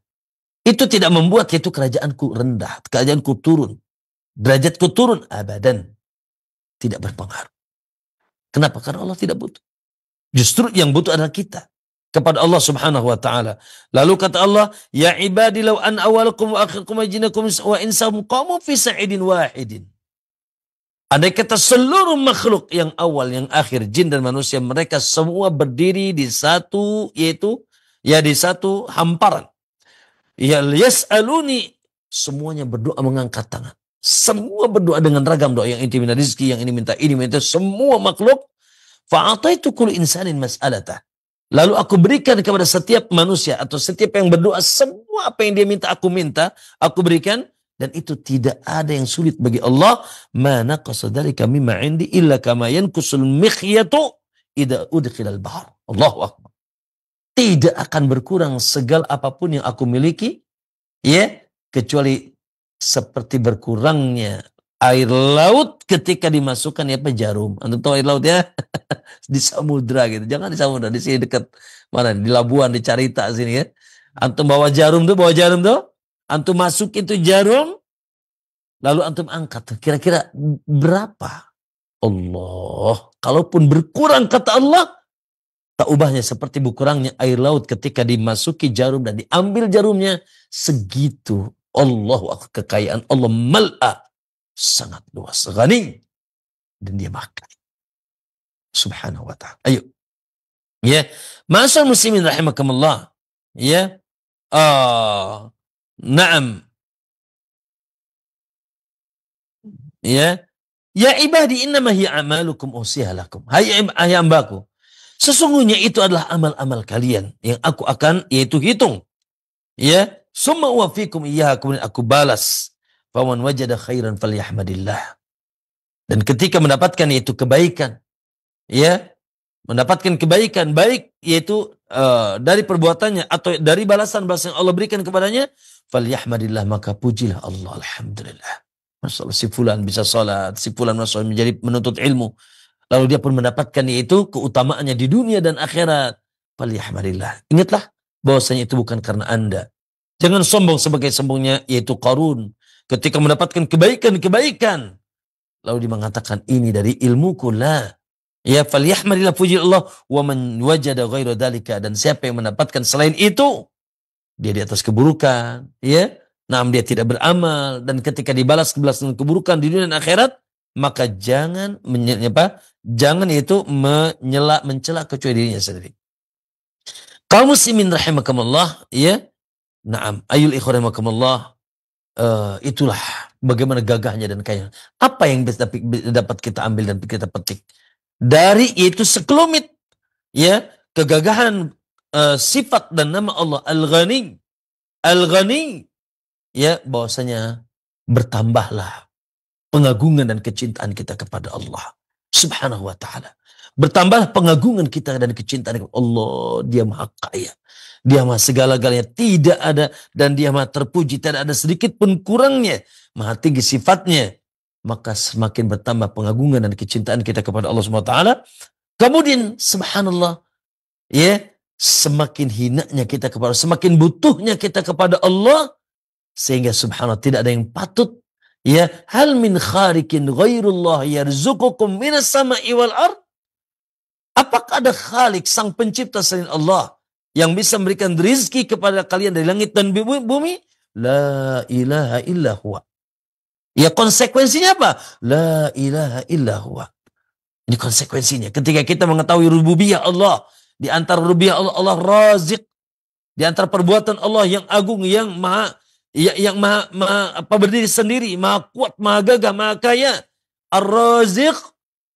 F: Itu tidak membuat yaitu kerajaanku rendah, kerajaanku turun, derajatku turun, abadan. Tidak berpengaruh. Kenapa? Karena Allah tidak butuh. Justru yang butuh adalah kita kepada Allah subhanahu wa ta'ala. Lalu kata Allah, ya ibadi law an awalakum wa akhirakum wa jinnakum wa insakum qamu fi sa'idin wahidin. Andai kata seluruh makhluk yang awal, yang akhir, jin dan manusia, mereka semua berdiri di satu, yaitu ya di satu hamparan. Ya yas'aluni, semuanya berdoa mengangkat tangan. Semua berdoa dengan ragam doa, yang ini minta rizki, yang ini minta ini, minta semua makhluk. Fa'ataitu kulli insanin mas'alatah. Lalu aku berikan kepada setiap manusia atau setiap yang berdoa, semua apa yang dia minta aku minta, aku berikan. Dan itu tidak ada yang sulit bagi Allah. Ma naqasa dzalika mimma 'indi illa kama yanqusul mikhyatu idza udkhilal bahr. Allahu akbar. Tidak akan berkurang segala apapun yang aku miliki, ya, kecuali seperti berkurangnya air laut ketika dimasukkan ya jarum. Antum tahu air laut ya? Di samudra gitu. Jangan di samudra, di sini dekat mana? Di Labuan, di Carita sini ya. Antum bawa jarum tuh. Antum masuk itu jarum, lalu antum angkat. Kira-kira berapa? Allah. Kalaupun berkurang kata Allah, tak ubahnya seperti berkurangnya air laut ketika dimasuki jarum dan diambil jarumnya. Segitu Allah, kekayaan Allah mal'a. Sangat luas. Ghani. Dan dia makan. Subhanahu wa ta'ala. Ayo. Ya. Ma'asyar muslimin rahimakumullah. Ya. Naam. Ya. Ya ibadi innama hiya amalukum usiha lakum. Hai hambaku, sesungguhnya itu adalah amal-amal kalian yang aku akan yaitu hitung. Ya, summa uwafikum iyyaha, kemudian aku balas. Faman wajada khairan falyahmadillah. Dan ketika mendapatkan yaitu kebaikan, ya, mendapatkan kebaikan baik yaitu dari perbuatannya atau dari balasan-balasan yang Allah berikan kepadanya, falyahmadillah, maka pujilah Allah, alhamdulillah. Masya Allah, si fulan bisa salat, si fulan menjadi menuntut ilmu, lalu dia pun mendapatkan yaitu keutamaannya di dunia dan akhirat. Falyahmadillah. Ingatlah bahwasanya itu bukan karena Anda. Jangan sombong sebagai sombongnya yaitu Qarun ketika mendapatkan kebaikan-kebaikan, lalu dia mengatakan ini dari ilmuku. La. Ya, falyahmadillah, puji Allah, wa man wajada ghaira dzalika, dan siapa yang mendapatkan selain itu, dia di atas keburukan, ya. Dia tidak beramal, dan ketika dibalas dengan keburukan di dunia dan akhirat, maka jangan itu mencela kecuali dirinya sendiri. Kaum muslimin rahimakumullah, ya. Ayul ikhwan rahimakumullah, itulah bagaimana gagahnya dan kayanya. Apa yang dapat kita ambil dan kita petik dari itu sekelumit, ya, kegagahan sifat dan nama Allah Al-Ghani. Al-Ghani, ya, bahwasanya bertambahlah pengagungan dan kecintaan kita kepada Allah Subhanahu wa taala. Bertambahlah pengagungan kita dan kecintaan kepada Allah. Dia Maha Kaya. Dia Maha segala-galanya, tidak ada, dan Dia Maha terpuji, tidak ada sedikit pun kurangnya. Maha tinggi sifatnya. Maka semakin bertambah pengagungan dan kecintaan kita kepada Allah Subhanahu wa taala. Kemudian subhanallah, ya, semakin hinanya kita kepada Allah, semakin butuhnya kita kepada Allah, sehingga subhanallah tidak ada yang patut, ya, hal min kharikin ghairullah yarzuqukum minas sama'i wal ard. Apakah ada khalik, sang pencipta selain Allah, yang bisa memberikan rizki kepada kalian dari langit dan bumi? La ilaha illa huwa. Ya, konsekuensinya apa? La ilaha illa huwa. Ini konsekuensinya. Ketika kita mengetahui rububiyah Allah, di antara rububiyah Allah, Allah Razik. Di antara perbuatan Allah yang agung, yang maha berdiri sendiri, maha kuat, maha gagah, maha kaya, Ar-Razik,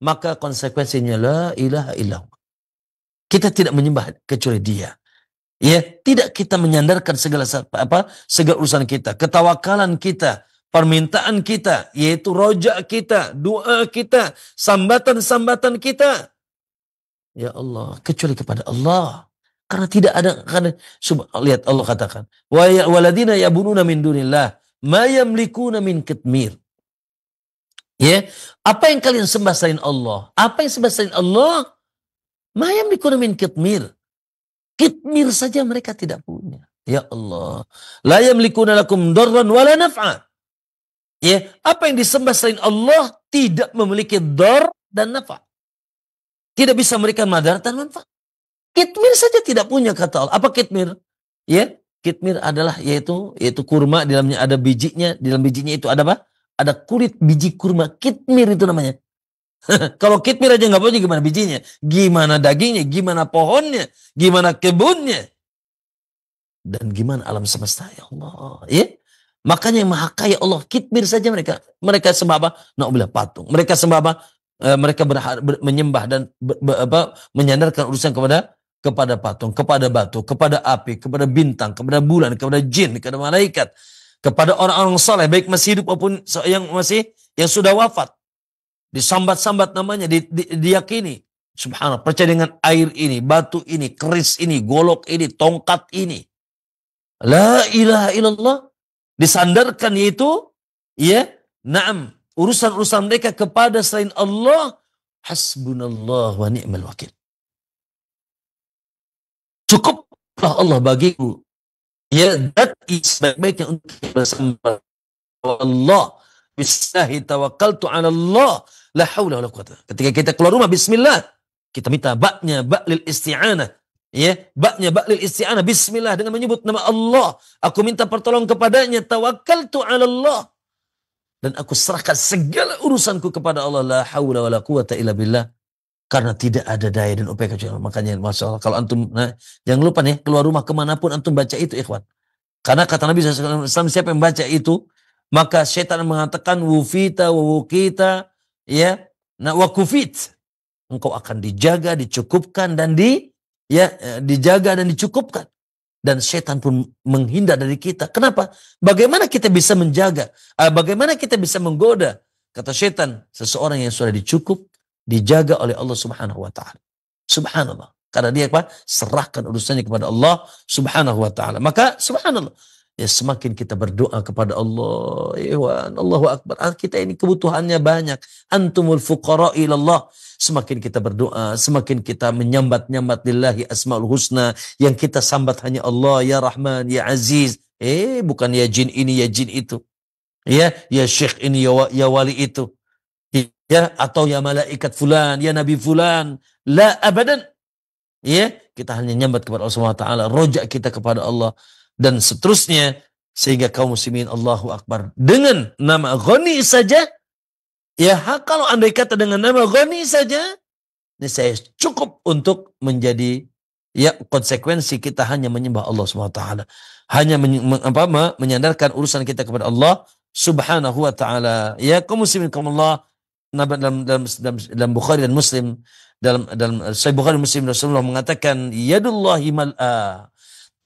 F: maka konsekuensinya la ilaha illa huwa. Kita tidak menyembah kecuali Dia. Ya, tidak kita menyandarkan segala urusan kita, ketawakalan kita, permintaan kita, yaitu roja kita, doa kita, sambatan-sambatan kita, ya Allah, kecuali kepada Allah. Karena tidak ada, lihat Allah katakan, waladina yabununa min dunillah ma yamlikuna min kitmir. Ya, apa yang kalian sembah selain Allah? Apa yang sembah selain Allah? Ma yamlikuna min kitmir. Kitmir saja mereka tidak punya. Ya Allah, la yamlikuna lakum darran wala naf'a. Ya, apa yang disembah selain Allah tidak memiliki dar dan nafa. Tidak bisa memberikan madarat dan manfaat. Kitmir saja tidak punya, kata Allah. Apa kitmir? Ya, kitmir adalah yaitu kurma, di dalamnya ada bijinya, di dalam bijinya itu ada apa? Ada kulit biji kurma. Kitmir itu namanya. Kalau kitmir aja nggak punya, gimana bijinya? Gimana dagingnya? Gimana pohonnya? Gimana kebunnya? Dan gimana alam semesta, ya Allah, ya? Makanya yang Maha Kaya Allah, kitmir saja mereka. Mereka sembah apa? Na'ubillah, patung. Mereka sembah apa? Mereka menyembah dan menyandarkan urusan kepada patung, kepada batu, kepada api, kepada bintang, kepada bulan, kepada jin, kepada malaikat, kepada orang-orang saleh, baik masih hidup maupun yang sudah wafat. Disambat-sambat namanya, diyakini. Subhanallah, percaya dengan air ini, batu ini, keris ini, golok ini, tongkat ini. La ilaha illallah. Disandarkan yaitu, ya, urusan-urusan mereka kepada selain Allah. Hasbunallah wa ni'mal wakil. Cukuplah Allah bagiku, ya, dat sebaik-baiknya untuk bersama Allah. Bismillahi tawakkaltu ala Allah, la haula wala quwwata. Ketika kita keluar rumah, bismillah, kita minta ba'lil isti'anah. Ya, ba'lil isti'anah, bismillah, dengan menyebut nama Allah. Aku minta pertolongan kepadanya, tawakkaltu ala Allah. Dan aku serahkan segala urusanku kepada Allah, la haula wala quwwata illa billah. Karena tidak ada daya dan upaya kecuali Allah. Makanya, Masya Allah, kalau antum, jangan lupa nih, keluar rumah kemanapun antum baca itu, ikhwan. Karena kata Nabi SAW, siapa yang baca itu, maka syaitan mengatakan, wufita wa wukita, ya, wa kufit. Engkau akan dijaga, dicukupkan, dan dijaga dan dicukupkan. Dan syaitan pun menghindar dari kita. Kenapa? Bagaimana kita bisa menjaga? Bagaimana kita bisa menggoda? Kata syaitan, seseorang yang sudah dicukup, dijaga oleh Allah Subhanahu wa ta'ala. Subhanallah. Karena dia apa? Serahkan urusannya kepada Allah subhanahu wa ta'ala. Maka subhanallah. Ya semakin kita berdoa kepada Allah. Ikhwan, Allahu Akbar. Kita ini kebutuhannya banyak. Antumul fuqara ilallah. Semakin kita berdoa, semakin kita menyambat-nyambat lillahi asma'ul husna. Yang kita sambat hanya Allah, ya Rahman, ya Aziz. Bukan ya jin ini, ya jin itu. Ya syekh ini, ya wali itu. Ya, atau ya malaikat fulan, ya nabi fulan. La abadan. Ya, kita hanya nyambat kepada Allah SWT, rojak kita kepada Allah dan seterusnya, sehingga kaum muslimin Allahu Akbar dengan nama Ghani saja, ya kalau andai kata dengan nama Ghani saja, ini saya cukup untuk menjadi ya konsekuensi kita hanya menyembah Allah SWT, hanya menyandarkan urusan kita kepada Allah Subhanahu wa ta'ala. Ya kaum muslimin kaum Allah, dalam Bukhari dan Muslim, dalam Sahih Bukhari Muslim, Rasulullah mengatakan yadullahi mal'a,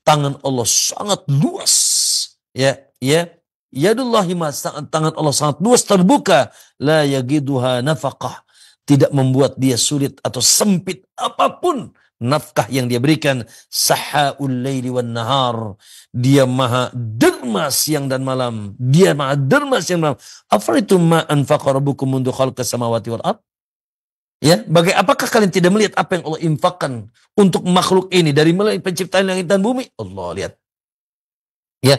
F: tangan Allah sangat luas. Yadullahi mal'a, tangan Allah sangat luas, terbuka, la yagiduha nafaqah, tidak membuat dia sulit atau sempit apapun nafkah yang dia berikan. Sahaul laili wan nahar, dia maha derma siang dan malam. Dia maha derma siang dan malam. Afaritum ma anfaqa rabbukum mundu khalqas samawati wal ard. Ya, apakah kalian tidak melihat apa yang Allah infakkan untuk makhluk ini dari mulai penciptaan langit dan bumi? Allah lihat. Ya,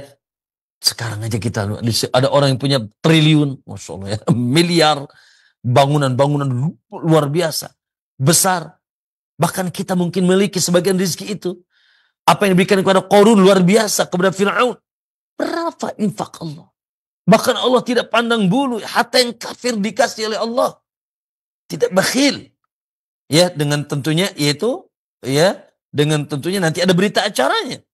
F: sekarang aja kita ada orang yang punya triliun, masya Allah ya, miliar, bangunan-bangunan luar biasa, besar. Bahkan kita mungkin memiliki sebagian rezeki itu. Apa yang diberikan kepada Qarun luar biasa, kepada Fir'aun. Berapa infak Allah? Bahkan Allah tidak pandang bulu, hatta yang kafir dikasih oleh Allah. Tidak bakhil. Ya, dengan tentunya yaitu ya, dengan tentunya nanti ada berita acaranya.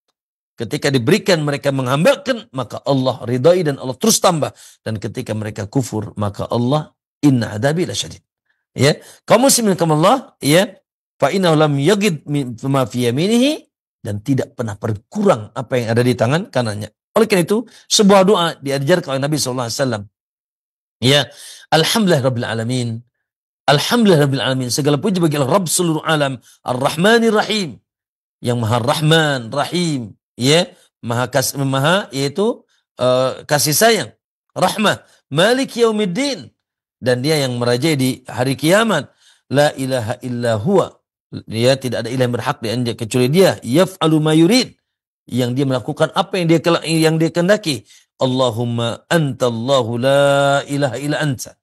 F: Ketika diberikan mereka menghambakan, maka Allah ridai dan Allah terus tambah. Dan ketika mereka kufur, maka Allah inna adabi lasyadid. Ya, kaum muslimin kaum Allah, ya, fa innahu lam yagid ma fi yaminihi, dan tidak pernah berkurang apa yang ada di tangan kanannya. Oleh karena itu, sebuah doa diajarkan oleh Nabi SAW. Ya, alhamdulillah rabbil alamin. Alhamdulillah rabbil alamin. Segala puji bagi Allah Rabb seluruh alam, Ar-Rahmanir Rahim, yang Maha Rahman, Rahim, ya, yaitu kasih sayang, rahmah, Malik Yaumiddin, dan dia yang merajai di hari kiamat. La ilaha illa huwa, dia tidak ada ilah yang berhak kecuali dia. Yaf'alu ma yurid, yang dia melakukan apa yang dia kehendaki. Allahumma antallahu la ilaha illa anta.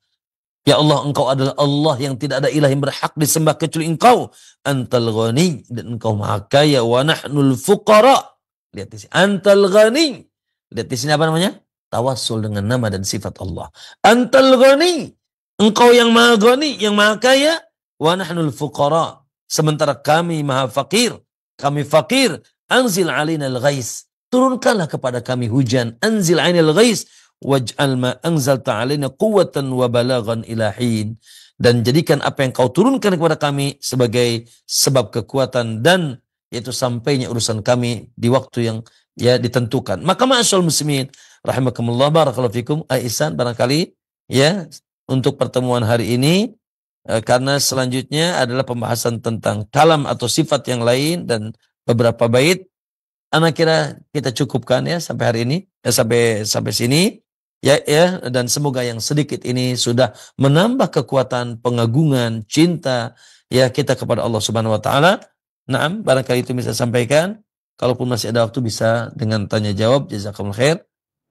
F: Ya Allah, engkau adalah Allah yang tidak ada ilah yang berhak disembah kecuali engkau. Antal ghani, dan engkau maha kaya. Wa nahnul fuqara. Lihat di sini. Antal ghani. Lihat di sini apa namanya? Tawassul dengan nama dan sifat Allah. Antal ghani. Engkau yang maha ghani, yang maha kaya. Wa nahnul fuqara. Sementara kami maha fakir. Kami fakir. Anzil alina al-ghais. Turunkanlah kepada kami hujan. Anzil alina al-ghais. Waj'al ma anzalta alaina quwwatan wa balaghan ila hin, dan jadikan apa yang kau turunkan kepada kami sebagai sebab kekuatan dan yaitu sampainya urusan kami di waktu yang ya ditentukan. Maka ma'asyarul muslimin rahimakumullah, barakallahu fikum. Ihsan, barangkali ya untuk pertemuan hari ini, karena selanjutnya adalah pembahasan tentang kalam atau sifat yang lain dan beberapa bait, anak kira kita cukupkan ya sampai hari ini, sampai sini. Ya, dan semoga yang sedikit ini sudah menambah kekuatan, pengagungan, cinta ya kita kepada Allah Subhanahu wa taala. Naam, barangkali itu bisa sampaikan. Kalaupun masih ada waktu bisa dengan tanya jawab. Jazakumullah khair.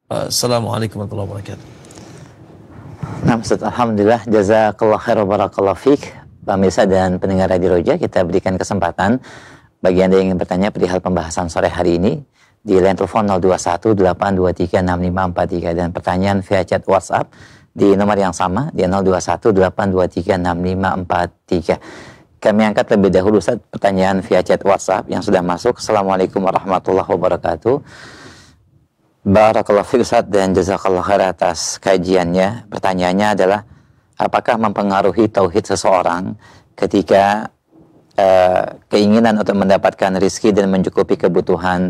F: Assalamualaikum warahmatullahi wabarakatuh.
E: Nah, Ustaz, alhamdulillah, jazakallah khair wa barakallahu fiik. Pemirsa dan pendengar Radio Roja, kita berikan kesempatan bagi Anda yang ingin bertanya perihal pembahasan sore hari ini di line telepon 0218236543 dan pertanyaan via chat WhatsApp di nomor yang sama di 0218236543. Kami angkat lebih dahulu Ustaz pertanyaan via chat WhatsApp yang sudah masuk. Assalamualaikum warahmatullahi wabarakatuh. Barakallahu fiik Ustaz dan jazakallahu khair atas kajiannya. Pertanyaannya adalah, apakah mempengaruhi tauhid seseorang ketika keinginan untuk mendapatkan rezeki dan mencukupi kebutuhan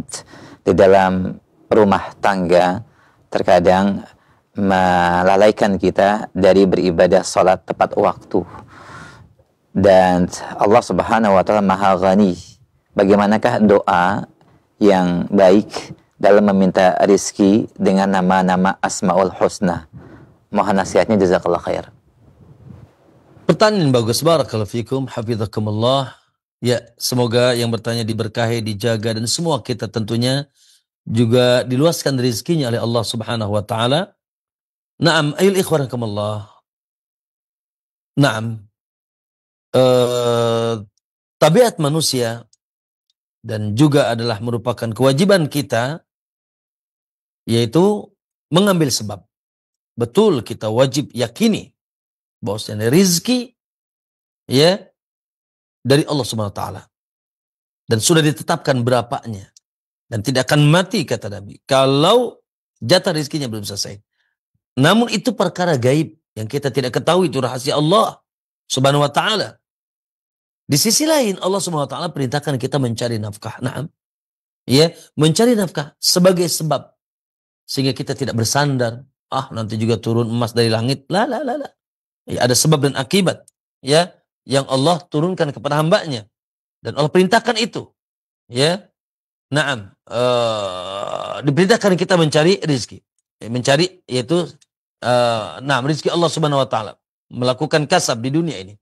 E: di dalam rumah tangga terkadang melalaikan kita dari beribadah sholat tepat waktu. Dan Allah Subhanahu wa taala Maha Ghani. Bagaimanakah doa yang baik dalam meminta rizki dengan nama-nama Asmaul Husna? Mohon nasihatnya, jazakallah khair.
F: Pertanyaan bagus, barakallahu fikum, hafizakumullah. Ya, semoga yang bertanya diberkahi, dijaga, dan semua kita tentunya juga diluaskan rezekinya oleh Allah Subhanahu wa taala. Naam, ayul ikhwanakumullah. Naam. Tabiat manusia dan juga adalah merupakan kewajiban kita, yaitu mengambil sebab. Betul, kita wajib yakini bahwasanya rizki ya dari Allah Subhanahu wa taala, dan sudah ditetapkan berapanya, dan tidak akan mati kata Nabi kalau jatah rizkinya belum selesai. Namun itu perkara gaib yang kita tidak ketahui, itu rahasia Allah Subhanahu wa taala. Di sisi lain Allah Subhanahu wa taala perintahkan kita mencari nafkah. Naam. Ya, mencari nafkah sebagai sebab sehingga kita tidak bersandar, nanti juga turun emas dari langit. La. Ya, ada sebab dan akibat ya yang Allah turunkan kepada hambanya, dan Allah perintahkan itu. Ya. Naam. Diperintahkan kita mencari rezeki. Mencari yaitu rezeki Allah Subhanahu wa taala, melakukan kasab di dunia ini.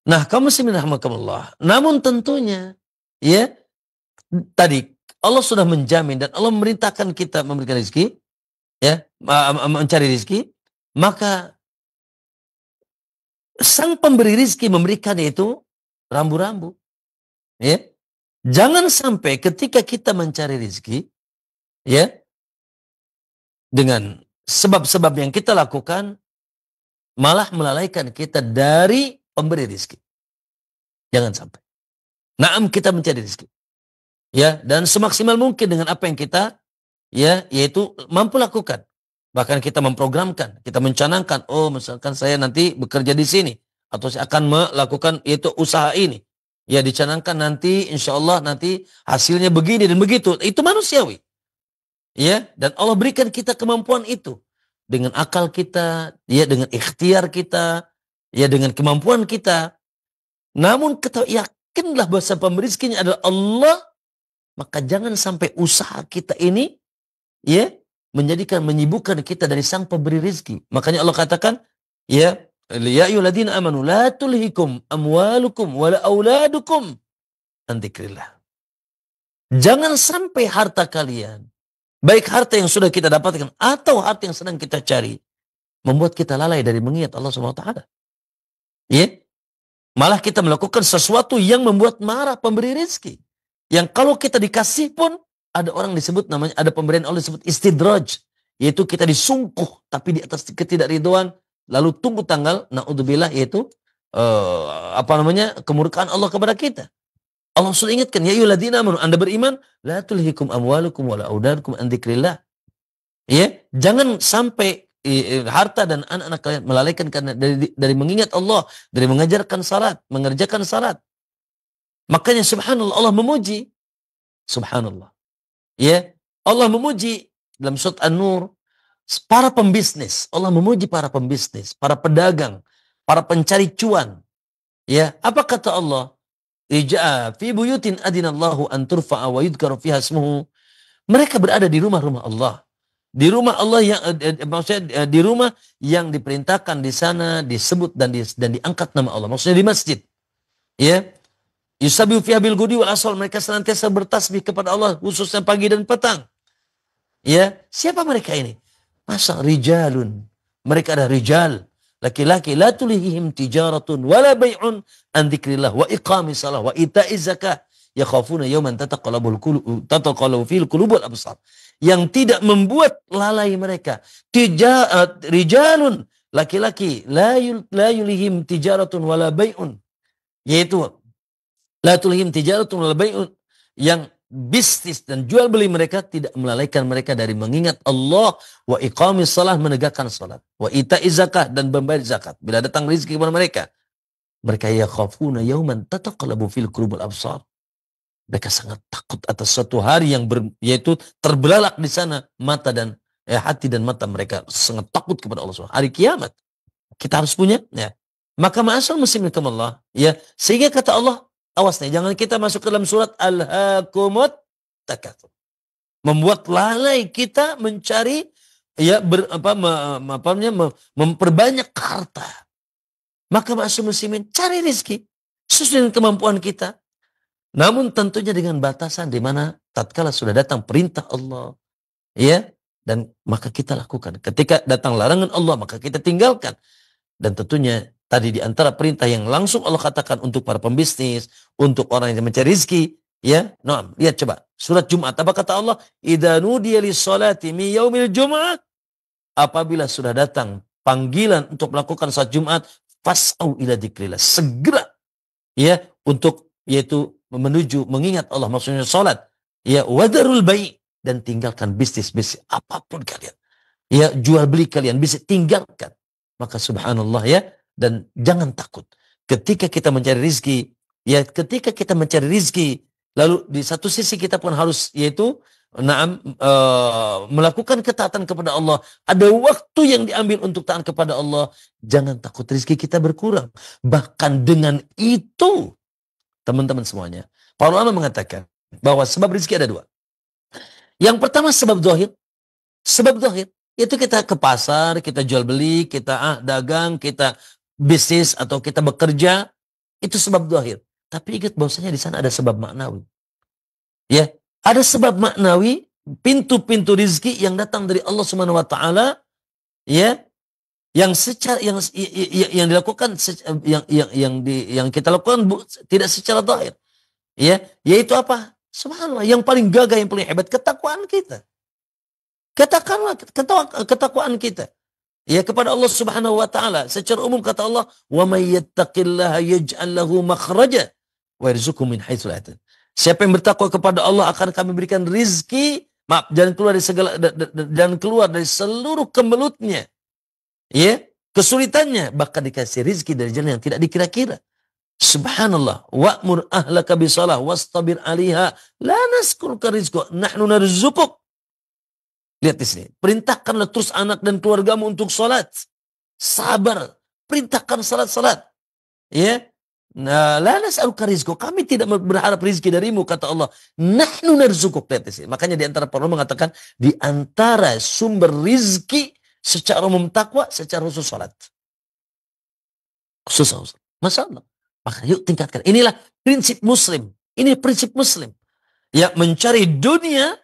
F: Nah, kaum muslimin rahimakumullah. Namun tentunya ya tadi Allah sudah menjamin dan Allah memerintahkan kita memberikan rezeki, ya, mencari rezeki, maka sang pemberi rezeki memberikan itu rambu-rambu. Ya. Jangan sampai ketika kita mencari rezeki, ya, dengan sebab-sebab yang kita lakukan malah melalaikan kita dari pemberi rezeki. Jangan sampai. Naam, kita mencari rezeki. Ya, dan semaksimal mungkin dengan apa yang kita ya yaitu mampu lakukan. Bahkan kita memprogramkan, kita mencanangkan, misalkan saya nanti bekerja di sini atau saya akan melakukan yaitu usaha ini. Ya, dicanangkan nanti insyaallah nanti hasilnya begini dan begitu. Itu manusiawi. Ya, dan Allah berikan kita kemampuan itu dengan akal kita, ya, dengan ikhtiar kita, ya, dengan kemampuan kita. Namun yakinlah bahwa pemberi rezekinya adalah Allah, maka jangan sampai usaha kita ini ya menyibukkan kita dari sang pemberi rezeki. Makanya Allah katakan, ya ayyuhalladzina amanu la tulhikum amwalukum wala auladukum an dzikrillah. Jangan sampai harta kalian, baik harta yang sudah kita dapatkan atau harta yang sedang kita cari, membuat kita lalai dari mengingat Allah Subhanahu wa taala. Ya. Malah kita melakukan sesuatu yang membuat marah pemberi rezeki. Yang kalau kita dikasih pun ada orang disebut namanya, ada pemberian Allah disebut istidraj, yaitu kita disungkuh tapi di atas ketidakridhoan, lalu tunggu tanggal naudzubillah yaitu kemurkaan Allah kepada kita. Allah sudah ingatkan, ya ayyuhalladzina amanu, Anda beriman, la tulhikum amwalukum wala auladukum an dzikrillah. Ya, jangan sampai harta dan anak-anak kalian melalaikan karena dari mengingat Allah, dari mengajarkan salat, mengerjakan salat. Makanya subhanallah, Allah memuji. Subhanallah. Ya, Allah memuji dalam surat An-Nur para pembisnis. Allah memuji para pembisnis, para pedagang, para pencari cuan. Ya, apa kata Allah? Ija fi buyutin adinallahu an turfa'a wa yudhkaru fiha ismuhu. Mereka berada di rumah-rumah Allah. Di rumah Allah yang maksudnya di rumah yang diperintahkan di sana disebut dan diangkat nama Allah. Maksudnya di masjid. Ya. Yusabbihu fiha bil ghudwi wal asal, mereka senantiasa bertasbih kepada Allah khususnya pagi dan petang. Ya, siapa mereka ini? Masa rijalun. Mereka ada rijal, laki-laki, la tulihim tijaratun wala bai'un an dzikrillah wa iqamis shalah wa ita'iz zakah yakhafuna yawman tataqallabu fil qulub wal absar. Yang tidak membuat lalai mereka. Rijalun, laki-laki, la yulihim tijaratun wala bai'un, yaitu la tulihim tijaratun wala bai'un, yang bisnis dan jual beli mereka tidak melalaikan mereka dari mengingat Allah, wa iqamis shalah, menegakkan salat, wa ita'iz zakah, dan membayar zakat bila datang rezeki kepada mereka. Mereka yakhafuna yauman tataqallabu fil qulub wal absar. Mereka sangat takut atas suatu hari yang yaitu terbelalak di sana mata dan hati dan mata mereka, sangat takut kepada Allah SWT. Hari kiamat kita harus punya ya. Maka ma'asal muslimin Allah, ya, sehingga kata Allah, awas nih, jangan kita masuk ke dalam surat Al-Hakumut Takatsur. Membuat lalai kita mencari, ya, memperbanyak harta. Maka ma'asal muslimin, cari rezeki sesuai dengan kemampuan kita. Namun tentunya dengan batasan di mana tatkala sudah datang perintah Allah, ya, dan maka kita lakukan. Ketika datang larangan Allah, maka kita tinggalkan. Dan tentunya tadi di antara perintah yang langsung Allah katakan untuk para pembisnis, untuk orang yang mencari rezeki, ya. Nah, lihat coba surat Jumat, apa kata Allah? Idza nudiya lis-salati min yaumil jum'ah, apabila sudah datang panggilan untuk melakukan salat Jumat, fas'au ila dzikrillah, segera, ya, untuk yaitu menuju mengingat Allah, maksudnya salat, ya, wadarul bai', dan tinggalkan bisnis apapun kalian, ya, jual beli kalian bisa tinggalkan. Maka subhanallah, ya, dan jangan takut ketika kita mencari rizki, ya, ketika kita mencari rizki, lalu di satu sisi kita pun harus, yaitu melakukan ketaatan kepada Allah. Ada waktu yang diambil untuk taat kepada Allah. Jangan takut rizki kita berkurang. Bahkan dengan itu, teman-teman semuanya, para ulama mengatakan bahwa sebab rizki ada dua. Yang pertama sebab zahir. Sebab zahir itu kita ke pasar, kita jual beli, kita dagang, kita bisnis atau kita bekerja, itu sebab zahir. Tapi ingat bahwasanya di sana ada sebab maknawi. Ya, ada sebab maknawi, pintu-pintu rizki yang datang dari Allah Subhanahu wa taala, ya, yang secara yang dilakukan yang kita lakukan tidak secara zahir. Ya, yaitu apa? Subhanallah, yang paling gagah, yang paling hebat ketakwaan kita. Katakanlah ketakwaan kita, ya, kepada Allah Subhanahu wa taala. Secara umum kata Allah, "Wa may yattaqillaha yaj'al lahu makhraja wa yarzuqhu min haitsu la yahtasib." Siapa yang bertakwa kepada Allah akan kami berikan rizki, maaf, jangan keluar dari seluruh kembelutnya, ya, kesulitannya, bahkan dikasih rizki dari jalan yang tidak dikira-kira. Subhanallah, wa'mur ahlaka bisalah wastabir 'alaiha la naskuruka rizqa nahnu narzuquk. Lihat di sini, perintahkanlah terus anak dan keluargamu untuk salat. Sabar, perintahkan salat. Ya. Nah, la nas'aluka rizqa, kami tidak berharap rezeki darimu, kata Allah. Nahnu narzuquk. Lihat di sini. Makanya di antara para ulama mengatakan di antara sumber rizki secara umum takwa, secara khusus salat. Khusus. Masalah. Maka yuk tingkatkan. Inilah prinsip muslim. Ini prinsip muslim. Ya, mencari dunia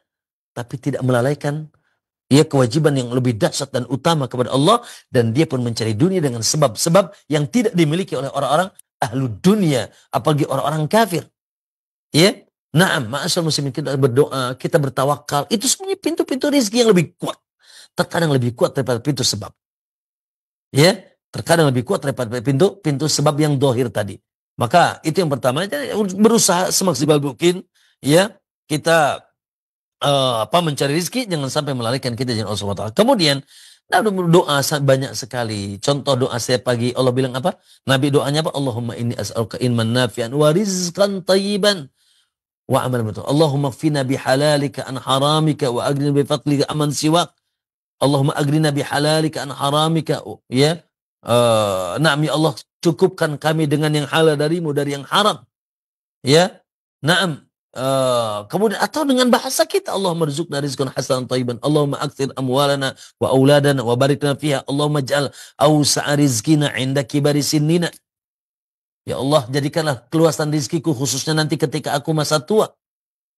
F: tapi tidak melalaikan, ya, kewajiban yang lebih dahsyat dan utama kepada Allah, dan dia pun mencari dunia dengan sebab-sebab yang tidak dimiliki oleh orang-orang ahlu dunia, apalagi orang-orang kafir. Ya, na'am, ma'asal muslimin, kita berdoa, kita bertawakal, itu semuanya pintu-pintu rezeki yang lebih kuat. Terkadang lebih kuat daripada pintu sebab. Ya, terkadang lebih kuat daripada pintu sebab yang dohir tadi. Maka itu yang pertama, berusaha semaksimal mungkin, ya, kita mencari rezeki, jangan sampai melalaikan kita dengan Allah SWT. Kemudian doa banyak sekali. Contoh doa setiap pagi, Allah bilang apa? Nabi doanya apa? Allahumma inni as'aluka ilman nafi'an wa rizqan tayyiban wa amalan betul. Allahumma fina bihalalika an haramika wa aghnina bi fadlika aman siwak. Allahumma aghnina bihalalika an haramika, ya. Na'am, ya Allah, cukupkan kami dengan yang halal darimu, dari yang haram. Ya. Na'am. Kemudian atau dengan bahasa kita, Allahumma rizqna rizqan hasanan thayyiban, Allahumma aktsir amwalana wa auladana wa barik lana fiha, Allahumma ij'al awsa'a rizqina 'inda kibari sinnina. Ya Allah, jadikanlah keluasan rizkiku khususnya nanti ketika aku masa tua.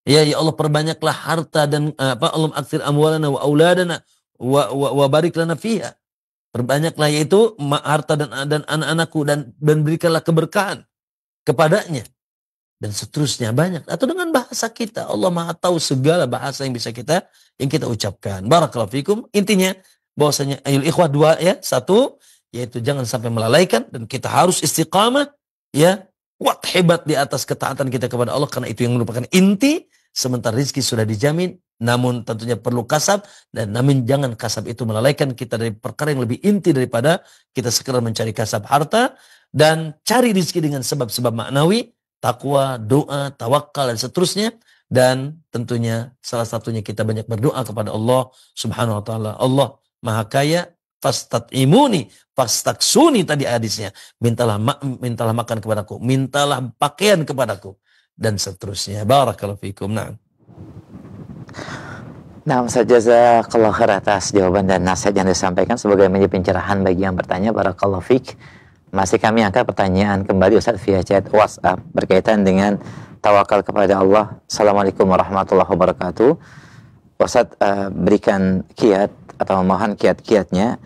F: Ya Allah, perbanyaklah harta dan Allahumma aktsir amwalana wa auladana wa barik lana fiha. Perbanyaklah yaitu harta dan anak-anakku, dan berikanlah keberkahan kepadanya. Dan seterusnya banyak. Atau dengan bahasa kita. Allah Maha tahu segala bahasa yang bisa kita ucapkan. Barakallahu fikum. Intinya bahwasanya ayul ikhwah dua, ya. Satu, yaitu jangan sampai melalaikan, dan kita harus istiqamah, ya. Kuat hebat di atas ketaatan kita kepada Allah, karena itu yang merupakan inti. Sementara rizki sudah dijamin, namun tentunya perlu kasab, dan namun jangan kasab itu melalaikan kita dari perkara yang lebih inti daripada kita sekedar mencari kasab harta, dan cari rizki dengan sebab-sebab maknawi, takwa, doa, tawakal, dan seterusnya. Dan tentunya salah satunya kita banyak berdoa kepada Allah Subhanahu wa taala. Allah Maha Kaya, fastat'imuni, fastaksuni tadi hadisnya. Mintalah makan kepadaku, mintalah pakaian kepadaku, dan seterusnya. Barakallahu fikum.
E: Nah, jazakallahu khair atas jawaban dan nasihat yang disampaikan. Semoga menjadi pencerahan bagi yang bertanya. Barakallahu fik. Masih kami angkat pertanyaan kembali Ustaz via chat WhatsApp berkaitan dengan tawakal kepada Allah. Assalamualaikum warahmatullahi wabarakatuh. Ustaz, berikan kiat atau mohon kiat-kiatnya.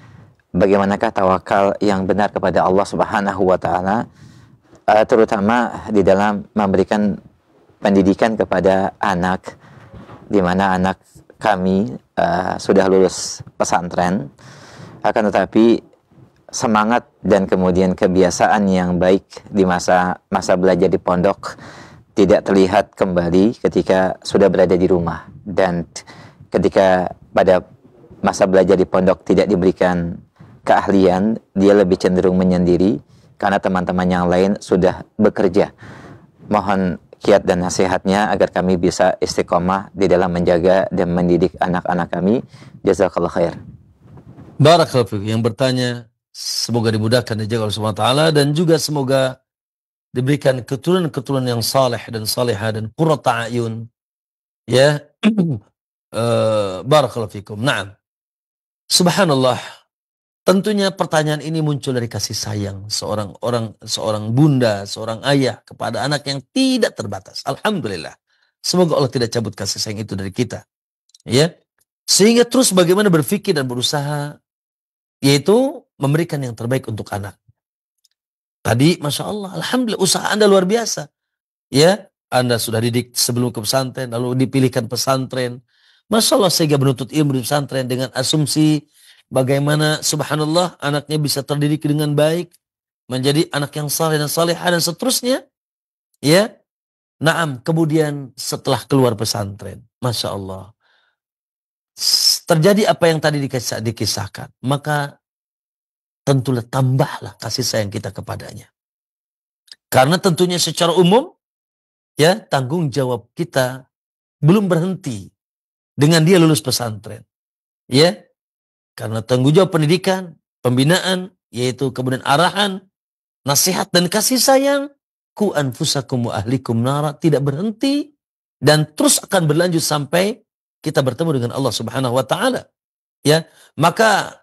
E: Bagaimanakah tawakal yang benar kepada Allah Subhanahu wa Ta'ala, terutama di dalam memberikan pendidikan kepada anak, di mana anak kami sudah lulus pesantren, akan tetapi semangat dan kemudian kebiasaan yang baik di masa belajar di pondok tidak terlihat kembali ketika sudah berada di rumah, dan ketika pada masa belajar di pondok tidak diberikan keahlian, dia lebih cenderung menyendiri karena teman-teman yang lain sudah bekerja. Mohon kiat dan nasihatnya agar kami bisa istiqomah di dalam menjaga dan mendidik anak-anak kami. Jazakallah khair.
F: Barakallahu fiik. Yang bertanya semoga dimudahkan dijaga oleh Subhanahu wa taala, dan juga semoga diberikan keturunan-keturunan yang saleh dan salihah dan qurrata ayun. Ya. Barakallahu fikum. Naam. Subhanallah. Tentunya pertanyaan ini muncul dari kasih sayang seorang bunda, seorang ayah kepada anak yang tidak terbatas. Alhamdulillah. Semoga Allah tidak cabut kasih sayang itu dari kita. Ya. Sehingga terus bagaimana berpikir dan berusaha, yaitu memberikan yang terbaik untuk anak. Tadi Masya Allah, Alhamdulillah, usaha Anda luar biasa. Ya, Anda sudah didik sebelum ke pesantren, lalu dipilihkan pesantren. Masya Allah, sehingga menuntut ilmu di pesantren dengan asumsi bagaimana subhanallah anaknya bisa terdidik dengan baik, menjadi anak yang saleh dan salehah dan seterusnya. Ya, naam. Kemudian setelah keluar pesantren, Masya Allah, terjadi apa yang tadi dikisahkan. Maka tentulah tambahlah kasih sayang kita kepadanya. Karena tentunya secara umum, ya, tanggung jawab kita belum berhenti dengan dia lulus pesantren. Ya, karena tanggung jawab pendidikan, pembinaan, yaitu kemudian arahan, nasihat dan kasih sayang, ku anfusakum wa ahlikum nara, tidak berhenti dan terus akan berlanjut sampai kita bertemu dengan Allah Subhanahu wa taala. Ya, maka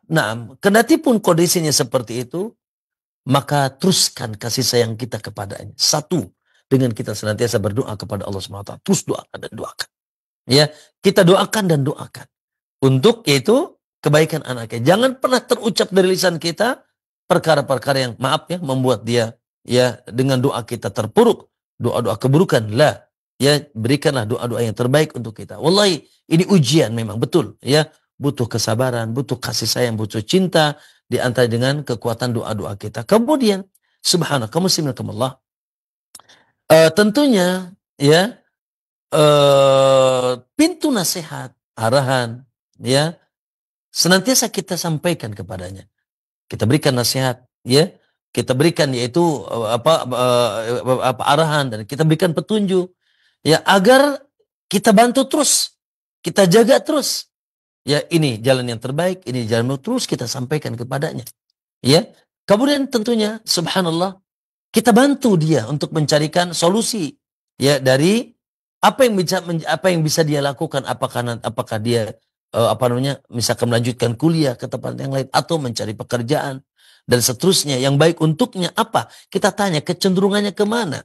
F: kendati pun kondisinya seperti itu, maka teruskan kasih sayang kita kepadanya. Satu, dengan kita senantiasa berdoa kepada Allah Subhanahu wa taala. Terus doakan dan doakan. Ya, kita doakan dan doakan untuk yaitu kebaikan anaknya. Jangan pernah terucap dari lisan kita perkara-perkara yang maaf ya membuat dia ya dengan doa kita terpuruk, doa-doa keburukan. Lah, ya berikanlah doa-doa yang terbaik untuk kita. Wallahi ini ujian memang betul ya, butuh kesabaran, butuh kasih sayang, butuh cinta di antara dengan kekuatan doa-doa kita. Kemudian subhanallah, kaum muslimin rahimakumullah, tentunya ya pintu nasihat, arahan, ya senantiasa kita sampaikan kepadanya. Kita berikan nasihat, ya kita berikan yaitu arahan dan kita berikan petunjuk, ya agar kita bantu terus, kita jaga terus. Ya ini jalan yang terbaik, ini jalan yang terus kita sampaikan kepadanya. Ya kemudian tentunya subhanallah kita bantu dia untuk mencarikan solusi, ya dari apa yang bisa dia lakukan, apakah dia misalkan melanjutkan kuliah ke tempat yang lain atau mencari pekerjaan dan seterusnya yang baik untuknya apa? Kita tanya kecenderungannya kemana?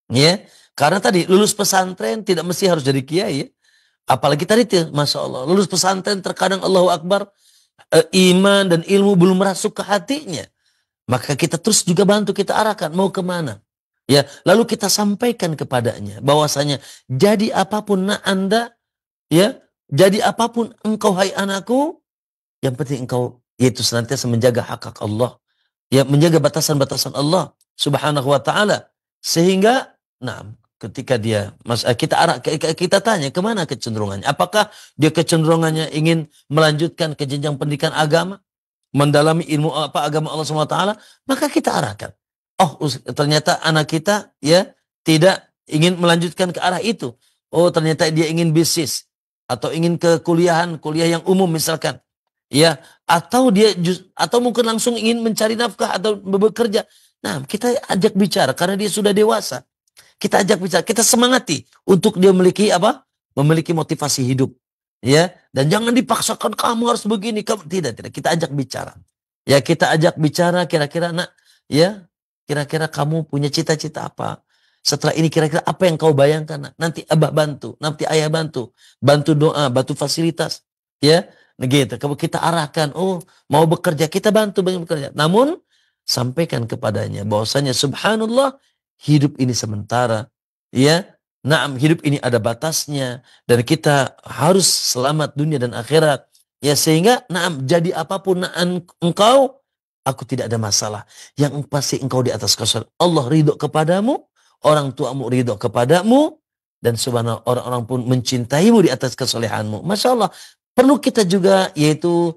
F: Ya, karena tadi lulus pesantren tidak mesti harus jadi kiai, ya. Apalagi tadi Masya Allah, lulus pesantren terkadang Allahu Akbar, iman dan ilmu belum merasuk ke hatinya. Maka kita terus juga bantu, kita arahkan mau kemana. Ya, lalu kita sampaikan kepadanya bahwasanya jadi apapun Anda, ya, jadi apapun engkau hai anakku, yang penting engkau yaitu senantiasa menjaga hak Allah, ya menjaga batasan-batasan Allah Subhanahu wa taala, sehingga ketika dia kita tanya kemana kecenderungannya, apakah dia kecenderungannya ingin melanjutkan ke jenjang pendidikan agama, mendalami ilmu agama Allah Subhanahu wa taala, maka kita arahkan. Oh, ternyata anak kita ya tidak ingin melanjutkan ke arah itu. Oh, ternyata dia ingin bisnis atau ingin ke kuliah yang umum misalkan. Ya, atau mungkin langsung ingin mencari nafkah atau bekerja. Nah, kita ajak bicara karena dia sudah dewasa. Kita ajak bicara, kita semangati untuk dia memiliki apa? Memiliki motivasi hidup. Ya, dan jangan dipaksakan kamu harus begini, kamu tidak. Kita ajak bicara. Ya, kita ajak bicara kira-kira nak, ya, kira-kira kamu punya cita-cita apa? Setelah ini kira-kira apa yang kau bayangkan? Nak? Nanti abah bantu, nanti ayah bantu doa, bantu fasilitas. Ya, gitu. Kalau kita arahkan, oh mau bekerja, kita bantu bekerja. Namun sampaikan kepadanya bahwasanya subhanallah, hidup ini sementara. Ya, naam, hidup ini ada batasnya dan kita harus selamat dunia dan akhirat. Ya, sehingga naam, jadi apapun engkau, aku tidak ada masalah. Yang pasti engkau di atas kesalahan. Allah ridho kepadamu, orang tuamu ridho kepadamu, dan subhanallah orang-orang pun mencintaimu di atas kesolehanmu. Masya Allah. Perlu kita juga yaitu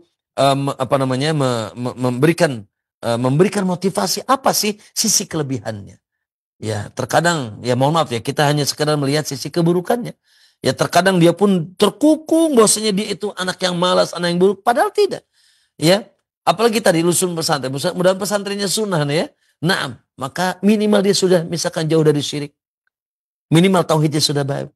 F: memberikan motivasi, apa sih sisi kelebihannya. Ya, terkadang ya mohon maaf ya, kita hanya sekedar melihat sisi keburukannya. Ya, terkadang dia pun terkukung bahwasanya dia itu anak yang malas, anak yang buruk, padahal tidak. Ya, apalagi tadi lusun pesantren, mudah-mudahan pesantrennya sunnah ya. Naam, maka minimal dia sudah misalkan jauh dari syirik. Minimal tauhidnya sudah baik.